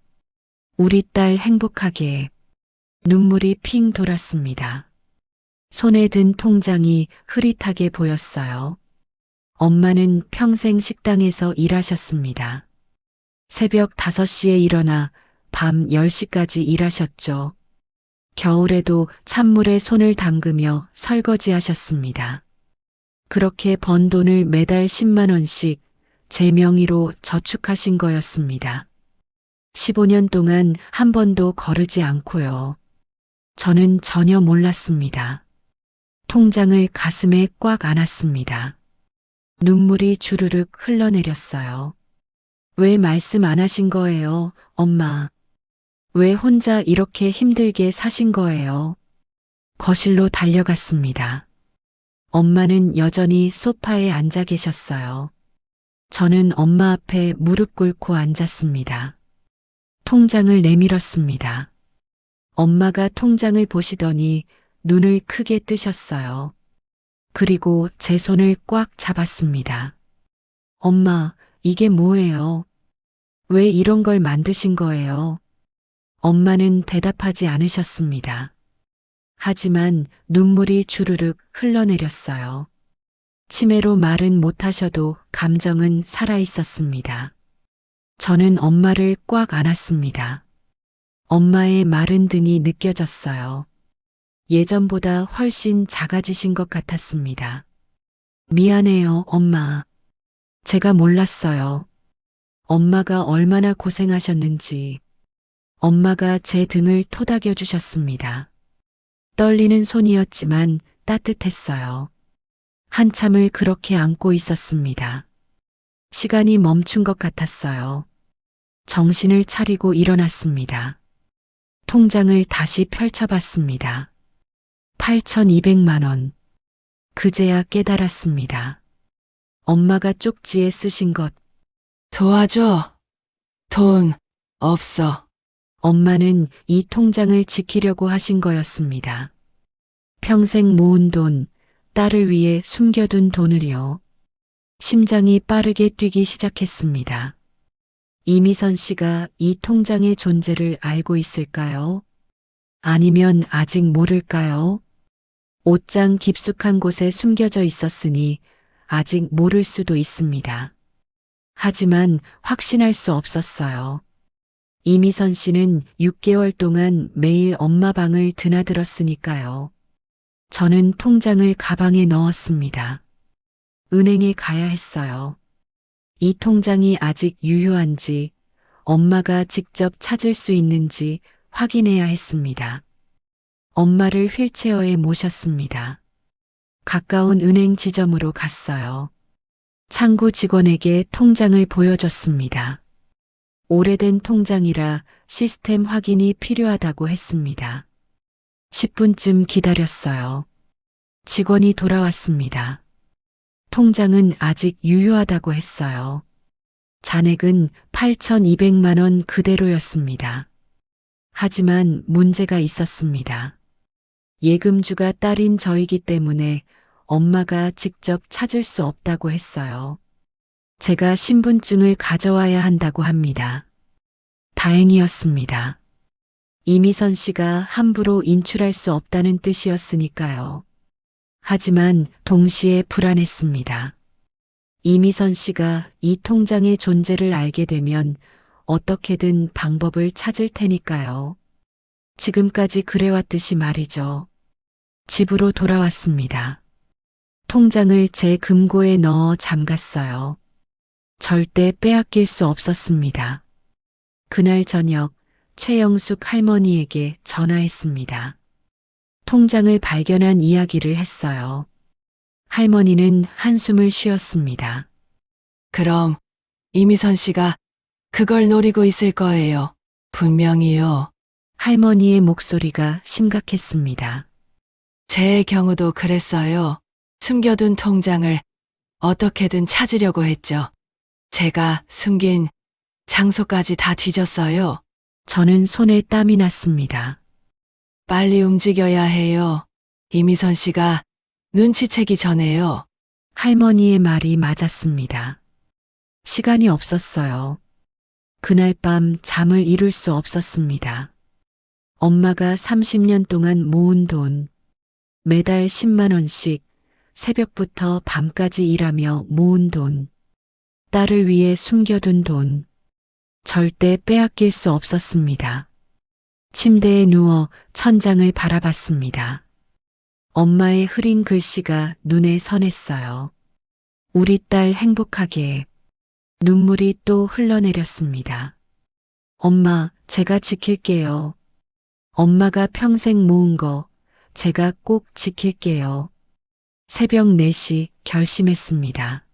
우리 딸 행복하게. 눈물이 핑 돌았습니다. 손에 든 통장이 흐릿하게 보였어요. 엄마는 평생 식당에서 일하셨습니다. 새벽 5시에 일어나 밤 10시까지 일하셨죠. 겨울에도 찬물에 손을 담그며 설거지하셨습니다. 그렇게 번 돈을 매달 10만 원씩 제 명의로 저축하신 거였습니다. 15년 동안 한 번도 거르지 않고요. 저는 전혀 몰랐습니다. 통장을 가슴에 꽉 안았습니다. 눈물이 주르륵 흘러내렸어요. 왜 말씀 안 하신 거예요, 엄마? 왜 혼자 이렇게 힘들게 사신 거예요? 거실로 달려갔습니다. 엄마는 여전히 소파에 앉아 계셨어요. 저는 엄마 앞에 무릎 꿇고 앉았습니다. 통장을 내밀었습니다. 엄마가 통장을 보시더니 눈을 크게 뜨셨어요. 그리고 제 손을 꽉 잡았습니다. 엄마, 이게 뭐예요? 왜 이런 걸 만드신 거예요? 엄마는 대답하지 않으셨습니다. 하지만 눈물이 주르륵 흘러내렸어요. 치매로 말은 못하셔도 감정은 살아있었습니다. 저는 엄마를 꽉 안았습니다. 엄마의 마른 등이 느껴졌어요. 예전보다 훨씬 작아지신 것 같았습니다. 미안해요, 엄마. 제가 몰랐어요. 엄마가 얼마나 고생하셨는지. 엄마가 제 등을 토닥여 주셨습니다. 떨리는 손이었지만 따뜻했어요. 한참을 그렇게 안고 있었습니다. 시간이 멈춘 것 같았어요. 정신을 차리고 일어났습니다. 통장을 다시 펼쳐봤습니다. 8,200만 원. 그제야 깨달았습니다. 엄마가 쪽지에 쓰신 것. 도와줘. 돈 없어. 엄마는 이 통장을 지키려고 하신 거였습니다. 평생 모은 돈, 딸을 위해 숨겨둔 돈을요. 심장이 빠르게 뛰기 시작했습니다. 이미선 씨가 이 통장의 존재를 알고 있을까요? 아니면 아직 모를까요? 옷장 깊숙한 곳에 숨겨져 있었으니 아직 모를 수도 있습니다. 하지만 확신할 수 없었어요. 이미선 씨는 6개월 동안 매일 엄마 방을 드나들었으니까요. 저는 통장을 가방에 넣었습니다. 은행에 가야 했어요. 이 통장이 아직 유효한지, 엄마가 직접 찾을 수 있는지 확인해야 했습니다. 엄마를 휠체어에 모셨습니다. 가까운 은행 지점으로 갔어요. 창구 직원에게 통장을 보여줬습니다. 오래된 통장이라 시스템 확인이 필요하다고 했습니다. 10분쯤 기다렸어요. 직원이 돌아왔습니다. 통장은 아직 유효하다고 했어요. 잔액은 8,200만 원 그대로였습니다. 하지만 문제가 있었습니다. 예금주가 딸인 저이기 때문에 엄마가 직접 찾을 수 없다고 했어요. 제가 신분증을 가져와야 한다고 합니다. 다행이었습니다. 이미선 씨가 함부로 인출할 수 없다는 뜻이었으니까요. 하지만 동시에 불안했습니다. 이미선 씨가 이 통장의 존재를 알게 되면 어떻게든 방법을 찾을 테니까요. 지금까지 그래왔듯이 말이죠. 집으로 돌아왔습니다. 통장을 제 금고에 넣어 잠갔어요. 절대 빼앗길 수 없었습니다. 그날 저녁 최영숙 할머니에게 전화했습니다. 통장을 발견한 이야기를 했어요. 할머니는 한숨을 쉬었습니다. 그럼 이미선 씨가 그걸 노리고 있을 거예요. 분명히요. 할머니의 목소리가 심각했습니다. 제 경우도 그랬어요. 숨겨둔 통장을 어떻게든 찾으려고 했죠. 제가 숨긴 장소까지 다 뒤졌어요. 저는 손에 땀이 났습니다. 빨리 움직여야 해요. 이미선 씨가 눈치채기 전에요. 할머니의 말이 맞았습니다. 시간이 없었어요. 그날 밤 잠을 이룰 수 없었습니다. 엄마가 30년 동안 모은 돈, 매달 10만 원씩 새벽부터 밤까지 일하며 모은 돈, 딸을 위해 숨겨둔 돈, 절대 빼앗길 수 없었습니다. 침대에 누워 천장을 바라봤습니다. 엄마의 흐린 글씨가 눈에 선했어요. 우리 딸 행복하게. 눈물이 또 흘러내렸습니다. 엄마, 제가 지킬게요. 엄마가 평생 모은 거 제가 꼭 지킬게요. 새벽 4시 결심했습니다.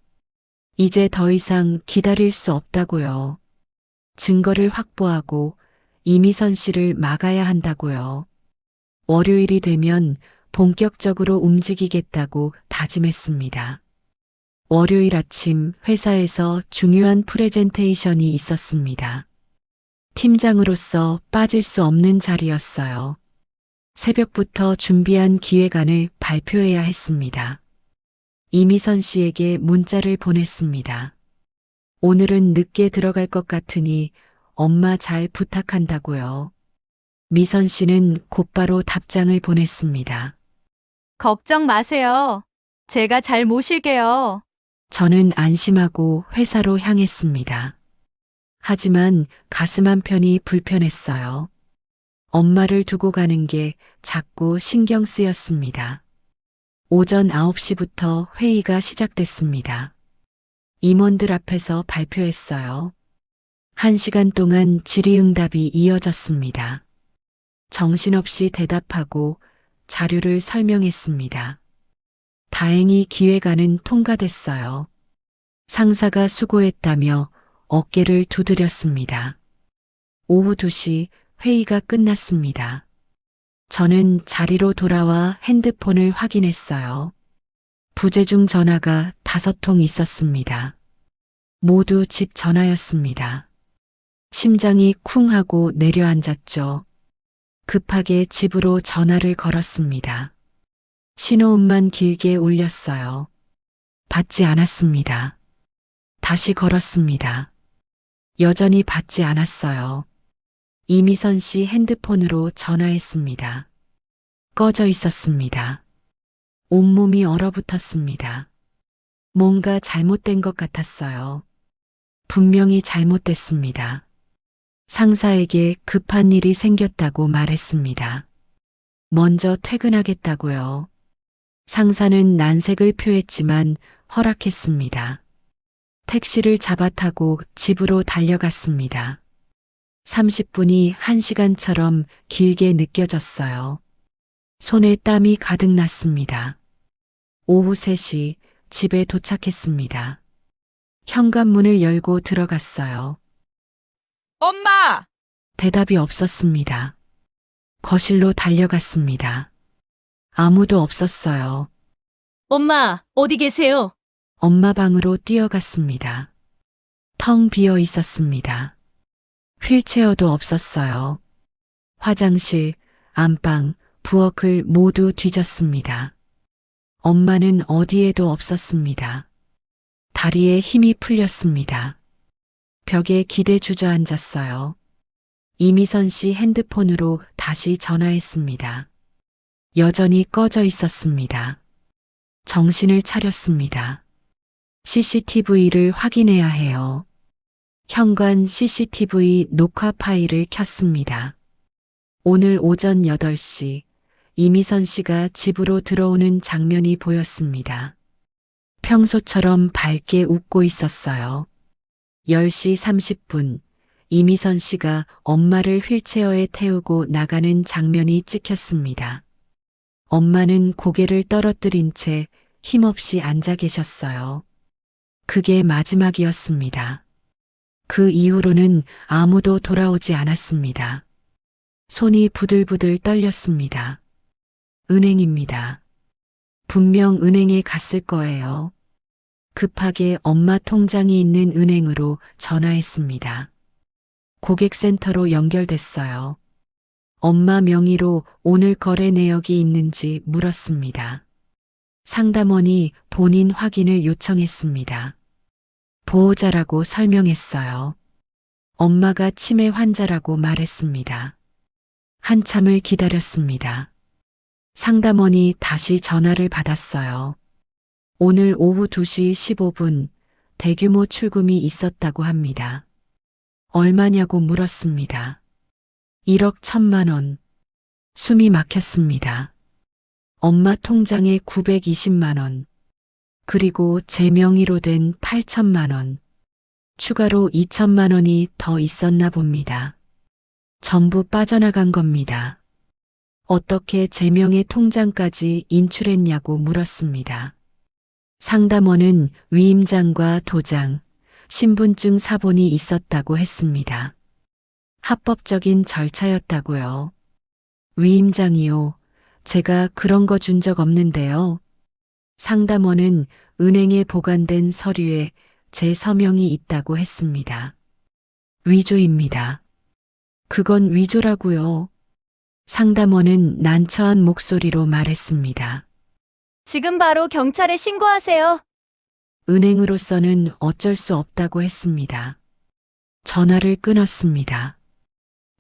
이제 더 이상 기다릴 수 없다고요. 증거를 확보하고 이미선 씨를 막아야 한다고요. 월요일이 되면 본격적으로 움직이겠다고 다짐했습니다. 월요일 아침 회사에서 중요한 프레젠테이션이 있었습니다. 팀장으로서 빠질 수 없는 자리였어요. 새벽부터 준비한 기획안을 발표해야 했습니다. 이미선 씨에게 문자를 보냈습니다. 오늘은 늦게 들어갈 것 같으니 엄마 잘 부탁한다고요. 미선 씨는 곧바로 답장을 보냈습니다. 걱정 마세요. 제가 잘 모실게요. 저는 안심하고 회사로 향했습니다. 하지만 가슴 한편이 불편했어요. 엄마를 두고 가는 게 자꾸 신경 쓰였습니다. 오전 9시부터 회의가 시작됐습니다. 임원들 앞에서 발표했어요. 1시간 동안 질의응답이 이어졌습니다. 정신없이 대답하고 자료를 설명했습니다. 다행히 기획안은 통과됐어요. 상사가 수고했다며 어깨를 두드렸습니다. 오후 2시 회의가 끝났습니다. 저는 자리로 돌아와 핸드폰을 확인했어요. 부재중 전화가 5통 있었습니다. 모두 집 전화였습니다. 심장이 쿵 하고 내려앉았죠. 급하게 집으로 전화를 걸었습니다. 신호음만 길게 울렸어요. 받지 않았습니다. 다시 걸었습니다. 여전히 받지 않았어요. 이미선 씨 핸드폰으로 전화했습니다. 꺼져 있었습니다. 온몸이 얼어붙었습니다. 뭔가 잘못된 것 같았어요. 분명히 잘못됐습니다. 상사에게 급한 일이 생겼다고 말했습니다. 먼저 퇴근하겠다고요. 상사는 난색을 표했지만 허락했습니다. 택시를 잡아 타고 집으로 달려갔습니다. 30분이 1시간처럼 길게 느껴졌어요. 손에 땀이 가득 났습니다. 오후 3시 집에 도착했습니다. 현관문을 열고 들어갔어요. 엄마! 대답이 없었습니다. 거실로 달려갔습니다. 아무도 없었어요. 엄마, 어디 계세요? 엄마 방으로 뛰어갔습니다. 텅 비어 있었습니다. 휠체어도 없었어요. 화장실, 안방, 부엌을 모두 뒤졌습니다. 엄마는 어디에도 없었습니다. 다리에 힘이 풀렸습니다. 벽에 기대 주저앉았어요. 이미선 씨 핸드폰으로 다시 전화했습니다. 여전히 꺼져 있었습니다. 정신을 차렸습니다. CCTV를 확인해야 해요. 현관 CCTV 녹화 파일을 켰습니다. 오늘 오전 8시 이미선 씨가 집으로 들어오는 장면이 보였습니다. 평소처럼 밝게 웃고 있었어요. 10시 30분 이미선 씨가 엄마를 휠체어에 태우고 나가는 장면이 찍혔습니다. 엄마는 고개를 떨어뜨린 채 힘없이 앉아 계셨어요. 그게 마지막이었습니다. 그 이후로는 아무도 돌아오지 않았습니다. 손이 부들부들 떨렸습니다. 은행입니다. 분명 은행에 갔을 거예요. 급하게 엄마 통장이 있는 은행으로 전화했습니다. 고객센터로 연결됐어요. 엄마 명의로 오늘 거래 내역이 있는지 물었습니다. 상담원이 본인 확인을 요청했습니다. 보호자라고 설명했어요. 엄마가 치매 환자라고 말했습니다. 한참을 기다렸습니다. 상담원이 다시 전화를 받았어요. 오늘 오후 2시 15분 대규모 출금이 있었다고 합니다. 얼마냐고 물었습니다. 1억 1천만 원. 숨이 막혔습니다. 엄마 통장에 920만 원. 그리고 제 명의로 된 8천만 원. 추가로 2천만 원이 더 있었나 봅니다. 전부 빠져나간 겁니다. 어떻게 제 명의 통장까지 인출했냐고 물었습니다. 상담원은 위임장과 도장, 신분증 사본이 있었다고 했습니다. 합법적인 절차였다고요. 위임장이요. 제가 그런 거 준 적 없는데요. 상담원은 은행에 보관된 서류에 제 서명이 있다고 했습니다. 위조입니다. 그건 위조라고요. 상담원은 난처한 목소리로 말했습니다. 지금 바로 경찰에 신고하세요. 은행으로서는 어쩔 수 없다고 했습니다. 전화를 끊었습니다.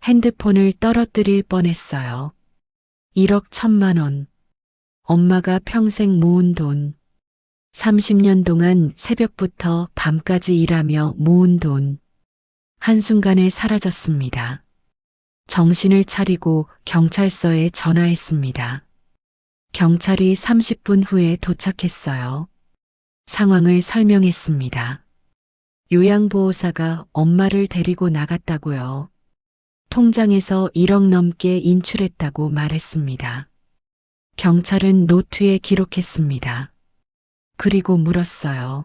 핸드폰을 떨어뜨릴 뻔했어요. 1억 1천만 원. 엄마가 평생 모은 돈. 30년 동안 새벽부터 밤까지 일하며 모은 돈. 한순간에 사라졌습니다. 정신을 차리고 경찰서에 전화했습니다. 경찰이 30분 후에 도착했어요. 상황을 설명했습니다. 요양보호사가 엄마를 데리고 나갔다고요. 통장에서 1억 넘게 인출했다고 말했습니다. 경찰은 노트에 기록했습니다. 그리고 물었어요.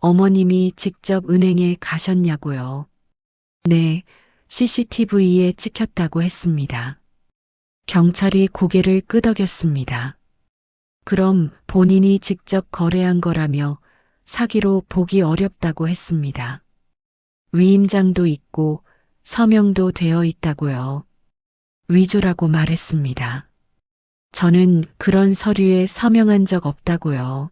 어머님이 직접 은행에 가셨냐고요? 네, CCTV에 찍혔다고 했습니다. 경찰이 고개를 끄덕였습니다. 그럼 본인이 직접 거래한 거라며 사기로 보기 어렵다고 했습니다. 위임장도 있고 서명도 되어 있다고요. 위조라고 말했습니다. 저는 그런 서류에 서명한 적 없다고요.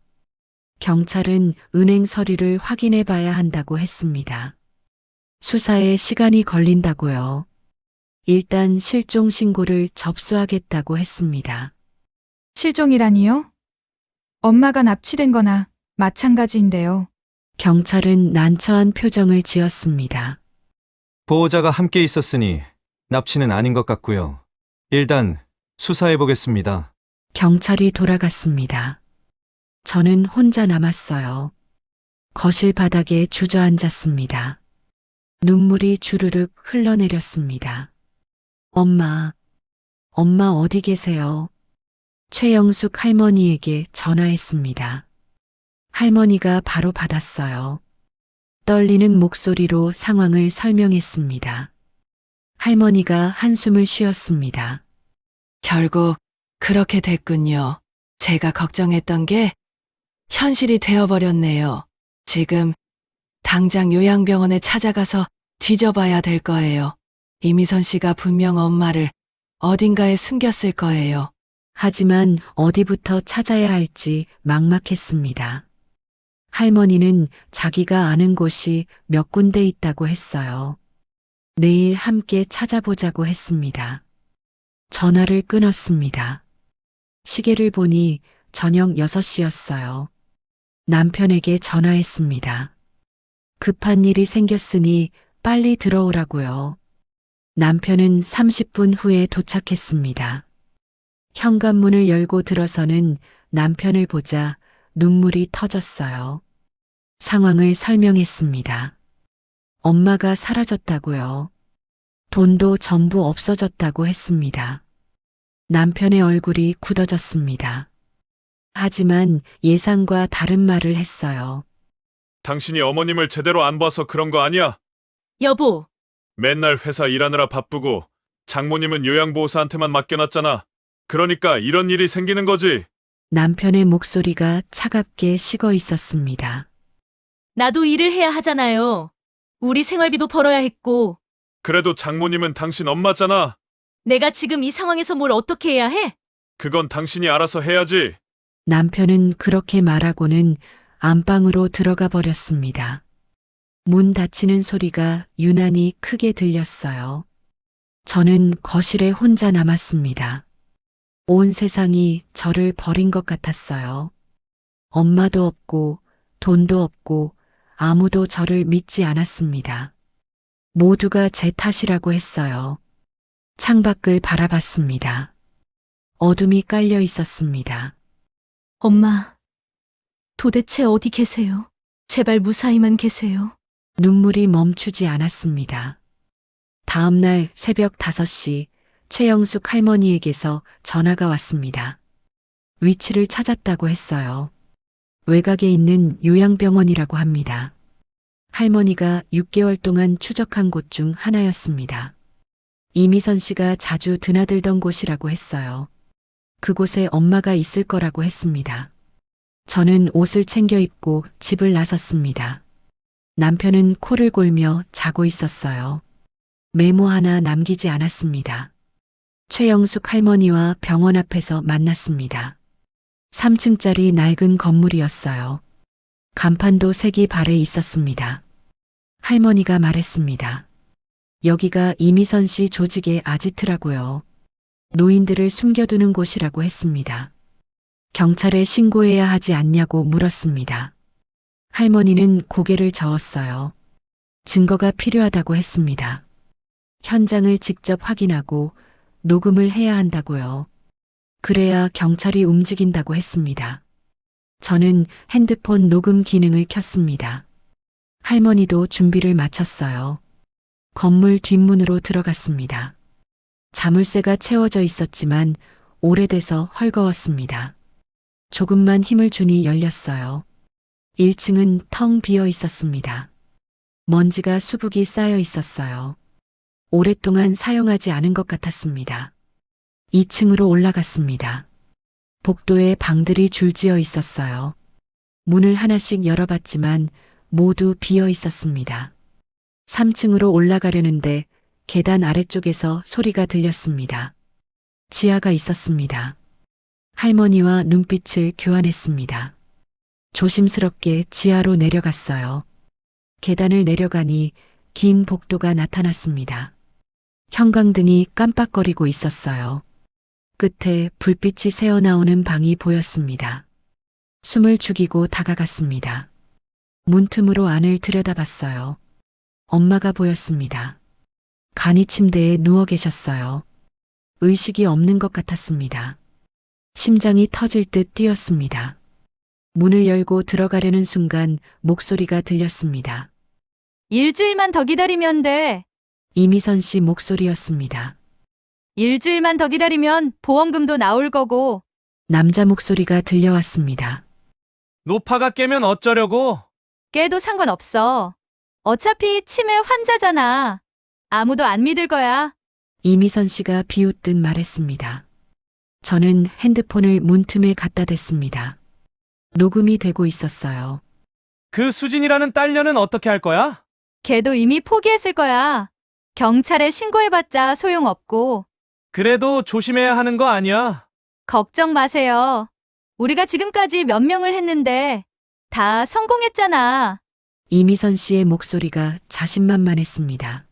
경찰은 은행 서류를 확인해 봐야 한다고 했습니다. 수사에 시간이 걸린다고요. 일단 실종 신고를 접수하겠다고 했습니다. 실종이라니요? 엄마가 납치된 거나 마찬가지인데요. 경찰은 난처한 표정을 지었습니다. 보호자가 함께 있었으니 납치는 아닌 것 같고요. 일단 수사해 보겠습니다. 경찰이 돌아갔습니다. 저는 혼자 남았어요. 거실 바닥에 주저앉았습니다. 눈물이 주르륵 흘러내렸습니다. 엄마 어디 계세요? 최영숙 할머니에게 전화했습니다. 할머니가 바로 받았어요. 떨리는 목소리로 상황을 설명했습니다. 할머니가 한숨을 쉬었습니다. 결국 그렇게 됐군요. 제가 걱정했던 게 현실이 되어버렸네요. 지금 당장 요양병원에 찾아가서 뒤져봐야 될 거예요. 이미선 씨가 분명 엄마를 어딘가에 숨겼을 거예요. 하지만 어디부터 찾아야 할지 막막했습니다. 할머니는 자기가 아는 곳이 몇 군데 있다고 했어요. 내일 함께 찾아보자고 했습니다. 전화를 끊었습니다. 시계를 보니 저녁 6시였어요. 남편에게 전화했습니다. 급한 일이 생겼으니 빨리 들어오라고요. 남편은 30분 후에 도착했습니다. 현관문을 열고 들어서는 남편을 보자 눈물이 터졌어요. 상황을 설명했습니다. 엄마가 사라졌다고요. 돈도 전부 없어졌다고 했습니다. 남편의 얼굴이 굳어졌습니다. 하지만 예상과 다른 말을 했어요. 당신이 어머님을 제대로 안 봐서 그런 거 아니야? 여보, 맨날 회사 일하느라 바쁘고 장모님은 요양보호사한테만 맡겨놨잖아. 그러니까 이런 일이 생기는 거지. 남편의 목소리가 차갑게 식어 있었습니다. 나도 일을 해야 하잖아요. 우리 생활비도 벌어야 했고, 그래도 장모님은 당신 엄마잖아. 내가 지금 이 상황에서 뭘 어떻게 해야 해? 그건 당신이 알아서 해야지. 남편은 그렇게 말하고는 안방으로 들어가 버렸습니다. 문 닫히는 소리가 유난히 크게 들렸어요. 저는 거실에 혼자 남았습니다. 온 세상이 저를 버린 것 같았어요. 엄마도 없고 돈도 없고 아무도 저를 믿지 않았습니다. 모두가 제 탓이라고 했어요. 창밖을 바라봤습니다. 어둠이 깔려 있었습니다. 엄마, 도대체 어디 계세요? 제발 무사히만 계세요. 눈물이 멈추지 않았습니다. 다음 날 새벽 5시 최영숙 할머니에게서 전화가 왔습니다. 위치를 찾았다고 했어요. 외곽에 있는 요양병원이라고 합니다. 할머니가 6개월 동안 추적한 곳 중 하나였습니다. 이미선 씨가 자주 드나들던 곳이라고 했어요. 그곳에 엄마가 있을 거라고 했습니다. 저는 옷을 챙겨 입고 집을 나섰습니다. 남편은 코를 골며 자고 있었어요. 메모 하나 남기지 않았습니다. 최영숙 할머니와 병원 앞에서 만났습니다. 3층짜리 낡은 건물이었어요. 간판도 색이 발해 있었습니다. 할머니가 말했습니다. 여기가 이미선 씨 조직의 아지트라고요. 노인들을 숨겨두는 곳이라고 했습니다. 경찰에 신고해야 하지 않냐고 물었습니다. 할머니는 고개를 저었어요. 증거가 필요하다고 했습니다. 현장을 직접 확인하고 녹음을 해야 한다고요. 그래야 경찰이 움직인다고 했습니다. 저는 핸드폰 녹음 기능을 켰습니다. 할머니도 준비를 마쳤어요. 건물 뒷문으로 들어갔습니다. 자물쇠가 채워져 있었지만 오래돼서 헐거웠습니다. 조금만 힘을 주니 열렸어요. 1층은 텅 비어 있었습니다. 먼지가 수북이 쌓여 있었어요. 오랫동안 사용하지 않은 것 같았습니다. 2층으로 올라갔습니다. 복도에 방들이 줄지어 있었어요. 문을 하나씩 열어봤지만 모두 비어 있었습니다. 3층으로 올라가려는데 계단 아래쪽에서 소리가 들렸습니다. 지하가 있었습니다. 할머니와 눈빛을 교환했습니다. 조심스럽게 지하로 내려갔어요. 계단을 내려가니 긴 복도가 나타났습니다. 형광등이 깜빡거리고 있었어요. 끝에 불빛이 새어나오는 방이 보였습니다. 숨을 죽이고 다가갔습니다. 문틈으로 안을 들여다봤어요. 엄마가 보였습니다. 간이 침대에 누워 계셨어요. 의식이 없는 것 같았습니다. 심장이 터질 듯 뛰었습니다. 문을 열고 들어가려는 순간 목소리가 들렸습니다. 일주일만 더 기다리면 돼. 이미선 씨 목소리였습니다. 일주일만 더 기다리면 보험금도 나올 거고. 남자 목소리가 들려왔습니다. 노파가 깨면 어쩌려고? 깨도 상관없어. 어차피 치매 환자잖아. 아무도 안 믿을 거야. 이미선 씨가 비웃듯 말했습니다. 저는 핸드폰을 문틈에 갖다 댔습니다. 녹음이 되고 있었어요. 그 수진이라는 딸녀는 어떻게 할 거야? 걔도 이미 포기했을 거야. 경찰에 신고해봤자 소용없고. 그래도 조심해야 하는 거 아니야? 걱정 마세요. 우리가 지금까지 몇 명을 했는데 다 성공했잖아. 이미선 씨의 목소리가 자신만만했습니다.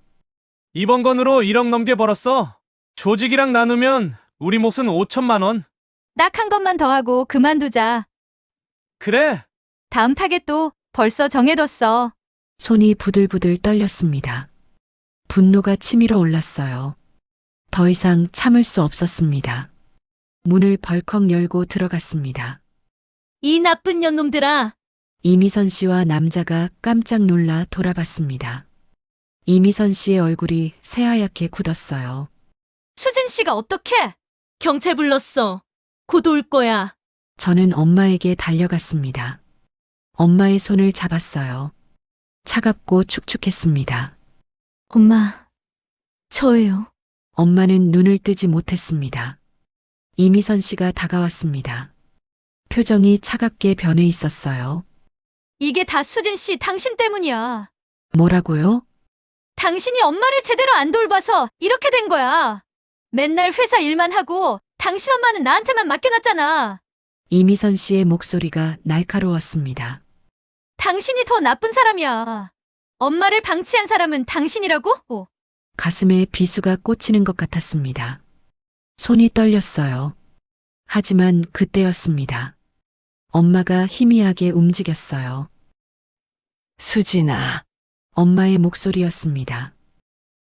이번 건으로 1억 넘게 벌었어. 조직이랑 나누면 우리 몫은 5천만 원. 딱 한 것만 더 하고 그만두자. 그래. 다음 타겟도 벌써 정해뒀어. 손이 부들부들 떨렸습니다. 분노가 치밀어 올랐어요. 더 이상 참을 수 없었습니다. 문을 벌컥 열고 들어갔습니다. 이 나쁜 년놈들아. 이미선 씨와 남자가 깜짝 놀라 돌아봤습니다. 이미선 씨의 얼굴이 새하얗게 굳었어요. 수진 씨가 어떡해? 경찰 불렀어. 곧 올 거야. 저는 엄마에게 달려갔습니다. 엄마의 손을 잡았어요. 차갑고 축축했습니다. 엄마, 저예요. 엄마는 눈을 뜨지 못했습니다. 이미선 씨가 다가왔습니다. 표정이 차갑게 변해 있었어요. 이게 다 수진 씨 당신 때문이야. 뭐라고요? 당신이 엄마를 제대로 안 돌봐서 이렇게 된 거야. 맨날 회사 일만 하고 당신 엄마는 나한테만 맡겨놨잖아. 이미선 씨의 목소리가 날카로웠습니다. 당신이 더 나쁜 사람이야. 엄마를 방치한 사람은 당신이라고? 가슴에 비수가 꽂히는 것 같았습니다. 손이 떨렸어요. 하지만 그때였습니다. 엄마가 희미하게 움직였어요. 수진아, 엄마의 목소리였습니다.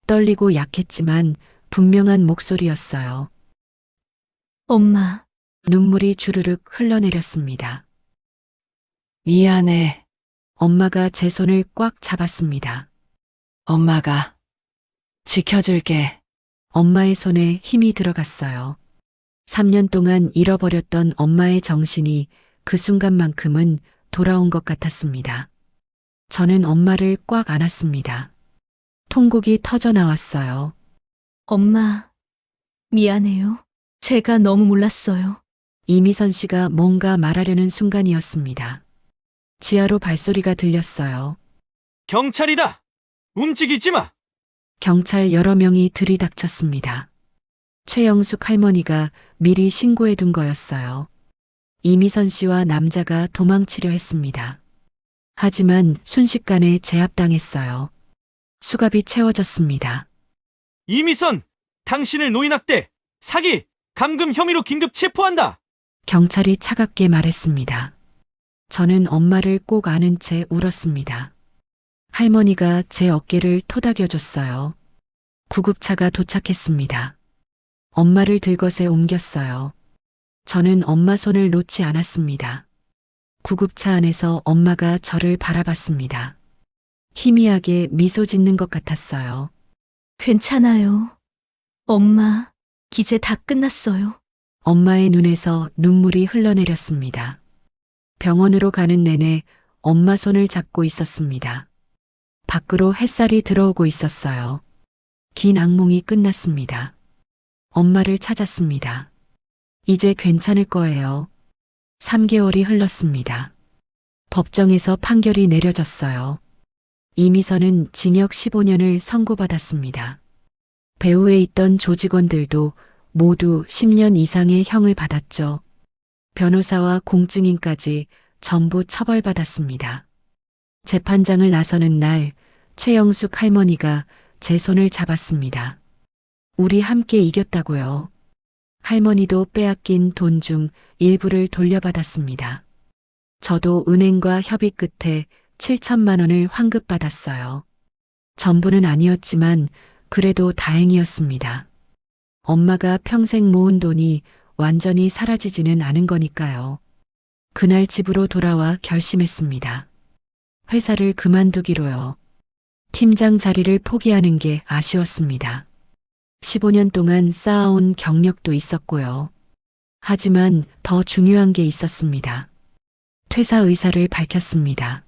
떨리고 약했지만 분명한 목소리였어요. 엄마, 눈물이 주르륵 흘러내렸습니다. 미안해. 엄마가 제 손을 꽉 잡았습니다. 엄마가 지켜줄게. 엄마의 손에 힘이 들어갔어요. 3년 동안 잃어버렸던 엄마의 정신이 그 순간만큼은 돌아온 것 같았습니다. 저는 엄마를 꽉 안았습니다. 통곡이 터져 나왔어요. 엄마, 미안해요. 제가 너무 몰랐어요. 이미선 씨가 뭔가 말하려는 순간이었습니다. 지하로 발소리가 들렸어요. 경찰이다. 움직이지 마. 경찰 여러 명이 들이닥쳤습니다. 최영숙 할머니가 미리 신고해 둔 거였어요. 이미선 씨와 남자가 도망치려 했습니다. 하지만 순식간에 제압당했어요. 수갑이 채워졌습니다. 이미선, 당신을 노인학대, 사기, 감금 혐의로 긴급 체포한다. 경찰이 차갑게 말했습니다. 저는 엄마를 꼭 안은 채 울었습니다. 할머니가 제 어깨를 토닥여줬어요. 구급차가 도착했습니다. 엄마를 들것에 옮겼어요. 저는 엄마 손을 놓지 않았습니다. 구급차 안에서 엄마가 저를 바라봤습니다. 희미하게 미소 짓는 것 같았어요. 괜찮아요. 엄마, 이제 다 끝났어요. 엄마의 눈에서 눈물이 흘러내렸습니다. 병원으로 가는 내내 엄마 손을 잡고 있었습니다. 밖으로 햇살이 들어오고 있었어요. 긴 악몽이 끝났습니다. 엄마를 찾았습니다. 이제 괜찮을 거예요. 3개월이 흘렀습니다. 법정에서 판결이 내려졌어요. 이미선은 징역 15년을 선고받았습니다. 배후에 있던 조직원들도 모두 10년 이상의 형을 받았죠. 변호사와 공증인까지 전부 처벌받았습니다. 재판장을 나서는 날 최영숙 할머니가 제 손을 잡았습니다. 우리 함께 이겼다고요. 할머니도 빼앗긴 돈 중 일부를 돌려받았습니다. 저도 은행과 협의 끝에 7천만 원을 환급받았어요. 전부는 아니었지만 그래도 다행이었습니다. 엄마가 평생 모은 돈이 완전히 사라지지는 않은 거니까요. 그날 집으로 돌아와 결심했습니다. 회사를 그만두기로요. 팀장 자리를 포기하는 게 아쉬웠습니다. 15년 동안 쌓아온 경력도 있었고요. 하지만 더 중요한 게 있었습니다. 퇴사 의사를 밝혔습니다.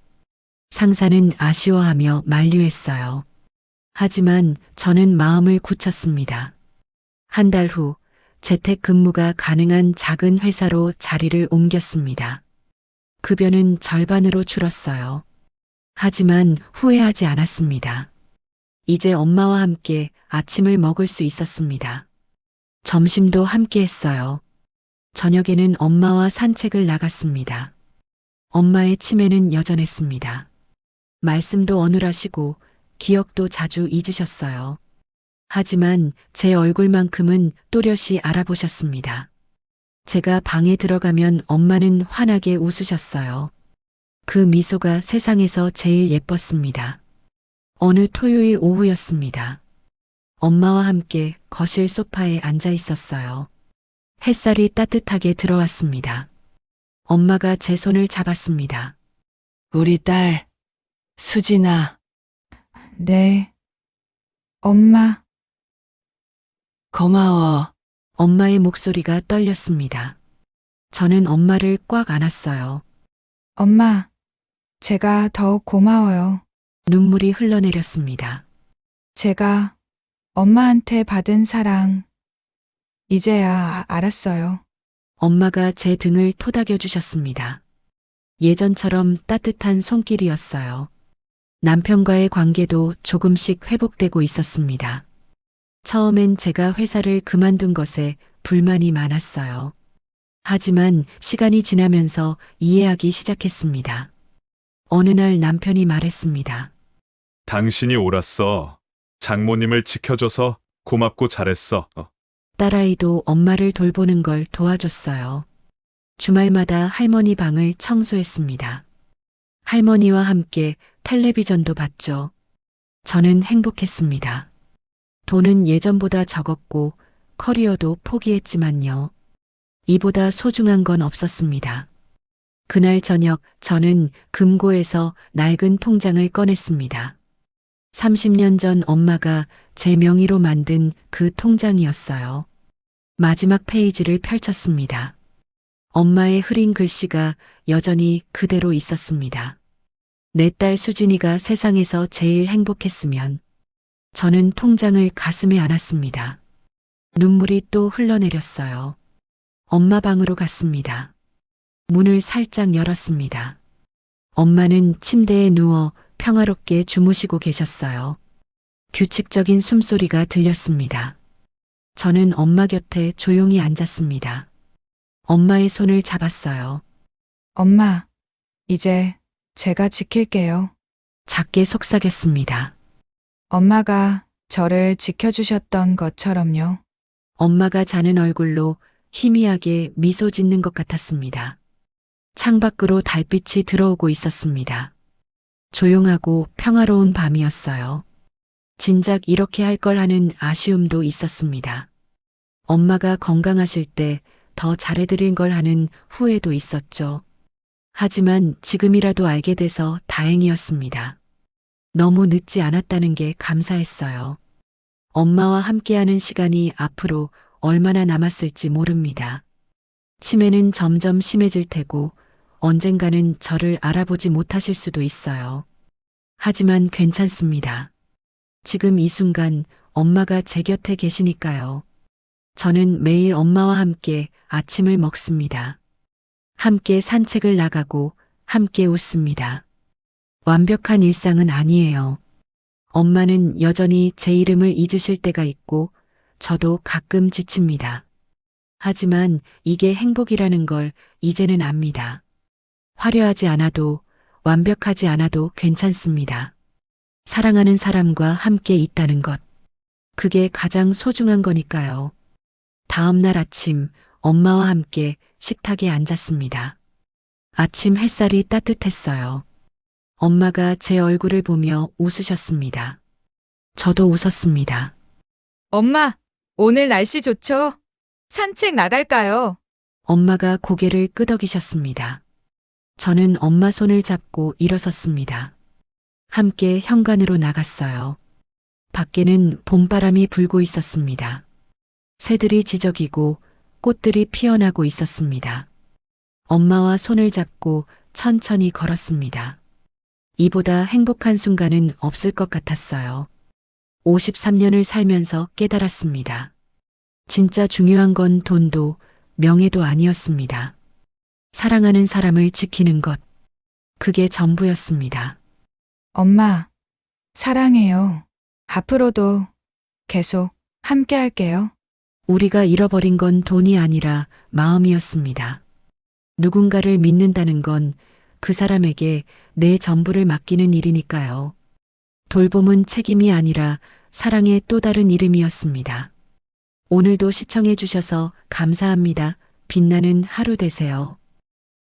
상사는 아쉬워하며 만류했어요. 하지만 저는 마음을 굳혔습니다. 한 달 후 재택 근무가 가능한 작은 회사로 자리를 옮겼습니다. 급여는 절반으로 줄었어요. 하지만 후회하지 않았습니다. 이제 엄마와 함께 아침을 먹을 수 있었습니다. 점심도 함께 했어요. 저녁에는 엄마와 산책을 나갔습니다. 엄마의 치매는 여전했습니다. 말씀도 어눌하시고 기억도 자주 잊으셨어요. 하지만 제 얼굴만큼은 또렷이 알아보셨습니다. 제가 방에 들어가면 엄마는 환하게 웃으셨어요. 그 미소가 세상에서 제일 예뻤습니다. 어느 토요일 오후였습니다. 엄마와 함께 거실 소파에 앉아 있었어요. 햇살이 따뜻하게 들어왔습니다. 엄마가 제 손을 잡았습니다. 우리 딸, 수진아, 네. 엄마, 고마워. 엄마의 목소리가 떨렸습니다. 저는 엄마를 꽉 안았어요. 엄마, 제가 더욱 고마워요. 눈물이 흘러내렸습니다. 제가 엄마한테 받은 사랑, 이제야 알았어요. 엄마가 제 등을 토닥여 주셨습니다. 예전처럼 따뜻한 손길이었어요. 남편과의 관계도 조금씩 회복되고 있었습니다. 처음엔 제가 회사를 그만둔 것에 불만이 많았어요. 하지만 시간이 지나면서 이해하기 시작했습니다. 어느 날 남편이 말했습니다. 당신이 옳았어. 장모님을 지켜줘서 고맙고 잘했어. 딸아이도 엄마를 돌보는 걸 도와줬어요. 주말마다 할머니 방을 청소했습니다. 할머니와 함께 텔레비전도 봤죠. 저는 행복했습니다. 돈은 예전보다 적었고 커리어도 포기했지만요. 이보다 소중한 건 없었습니다. 그날 저녁 저는 금고에서 낡은 통장을 꺼냈습니다. 30년 전 엄마가 제 명의로 만든 그 통장이었어요. 마지막 페이지를 펼쳤습니다. 엄마의 흐린 글씨가 여전히 그대로 있었습니다. 내 딸 수진이가 세상에서 제일 행복했으면 저는 통장을 가슴에 안았습니다. 눈물이 또 흘러내렸어요. 엄마 방으로 갔습니다. 문을 살짝 열었습니다. 엄마는 침대에 누워 평화롭게 주무시고 계셨어요. 규칙적인 숨소리가 들렸습니다. 저는 엄마 곁에 조용히 앉았습니다. 엄마의 손을 잡았어요. 엄마, 이제 제가 지킬게요. 작게 속삭였습니다. 엄마가 저를 지켜주셨던 것처럼요. 엄마가 자는 얼굴로 희미하게 미소 짓는 것 같았습니다. 창밖으로 달빛이 들어오고 있었습니다. 조용하고 평화로운 밤이었어요. 진작 이렇게 할 걸 하는 아쉬움도 있었습니다. 엄마가 건강하실 때 더 잘해드린 걸 하는 후회도 있었죠. 하지만 지금이라도 알게 돼서 다행이었습니다. 너무 늦지 않았다는 게 감사했어요. 엄마와 함께하는 시간이 앞으로 얼마나 남았을지 모릅니다. 치매는 점점 심해질 테고 언젠가는 저를 알아보지 못하실 수도 있어요. 하지만 괜찮습니다. 지금 이 순간 엄마가 제 곁에 계시니까요. 저는 매일 엄마와 함께 아침을 먹습니다. 함께 산책을 나가고 함께 웃습니다. 완벽한 일상은 아니에요. 엄마는 여전히 제 이름을 잊으실 때가 있고 저도 가끔 지칩니다. 하지만 이게 행복이라는 걸 이제는 압니다. 화려하지 않아도 완벽하지 않아도 괜찮습니다. 사랑하는 사람과 함께 있다는 것. 그게 가장 소중한 거니까요. 다음 날 아침 엄마와 함께 식탁에 앉았습니다. 아침 햇살이 따뜻했어요. 엄마가 제 얼굴을 보며 웃으셨습니다. 저도 웃었습니다. 엄마, 오늘 날씨 좋죠? 산책 나갈까요? 엄마가 고개를 끄덕이셨습니다. 저는 엄마 손을 잡고 일어섰습니다. 함께 현관으로 나갔어요. 밖에는 봄바람이 불고 있었습니다. 새들이 지저귀고 꽃들이 피어나고 있었습니다. 엄마와 손을 잡고 천천히 걸었습니다. 이보다 행복한 순간은 없을 것 같았어요. 53년을 살면서 깨달았습니다. 진짜 중요한 건 돈도 명예도 아니었습니다. 사랑하는 사람을 지키는 것. 그게 전부였습니다. 엄마, 사랑해요. 앞으로도 계속 함께 할게요. 우리가 잃어버린 건 돈이 아니라 마음이었습니다. 누군가를 믿는다는 건 그 사람에게 내 전부를 맡기는 일이니까요. 돌봄은 책임이 아니라 사랑의 또 다른 이름이었습니다. 오늘도 시청해 주셔서 감사합니다. 빛나는 하루 되세요.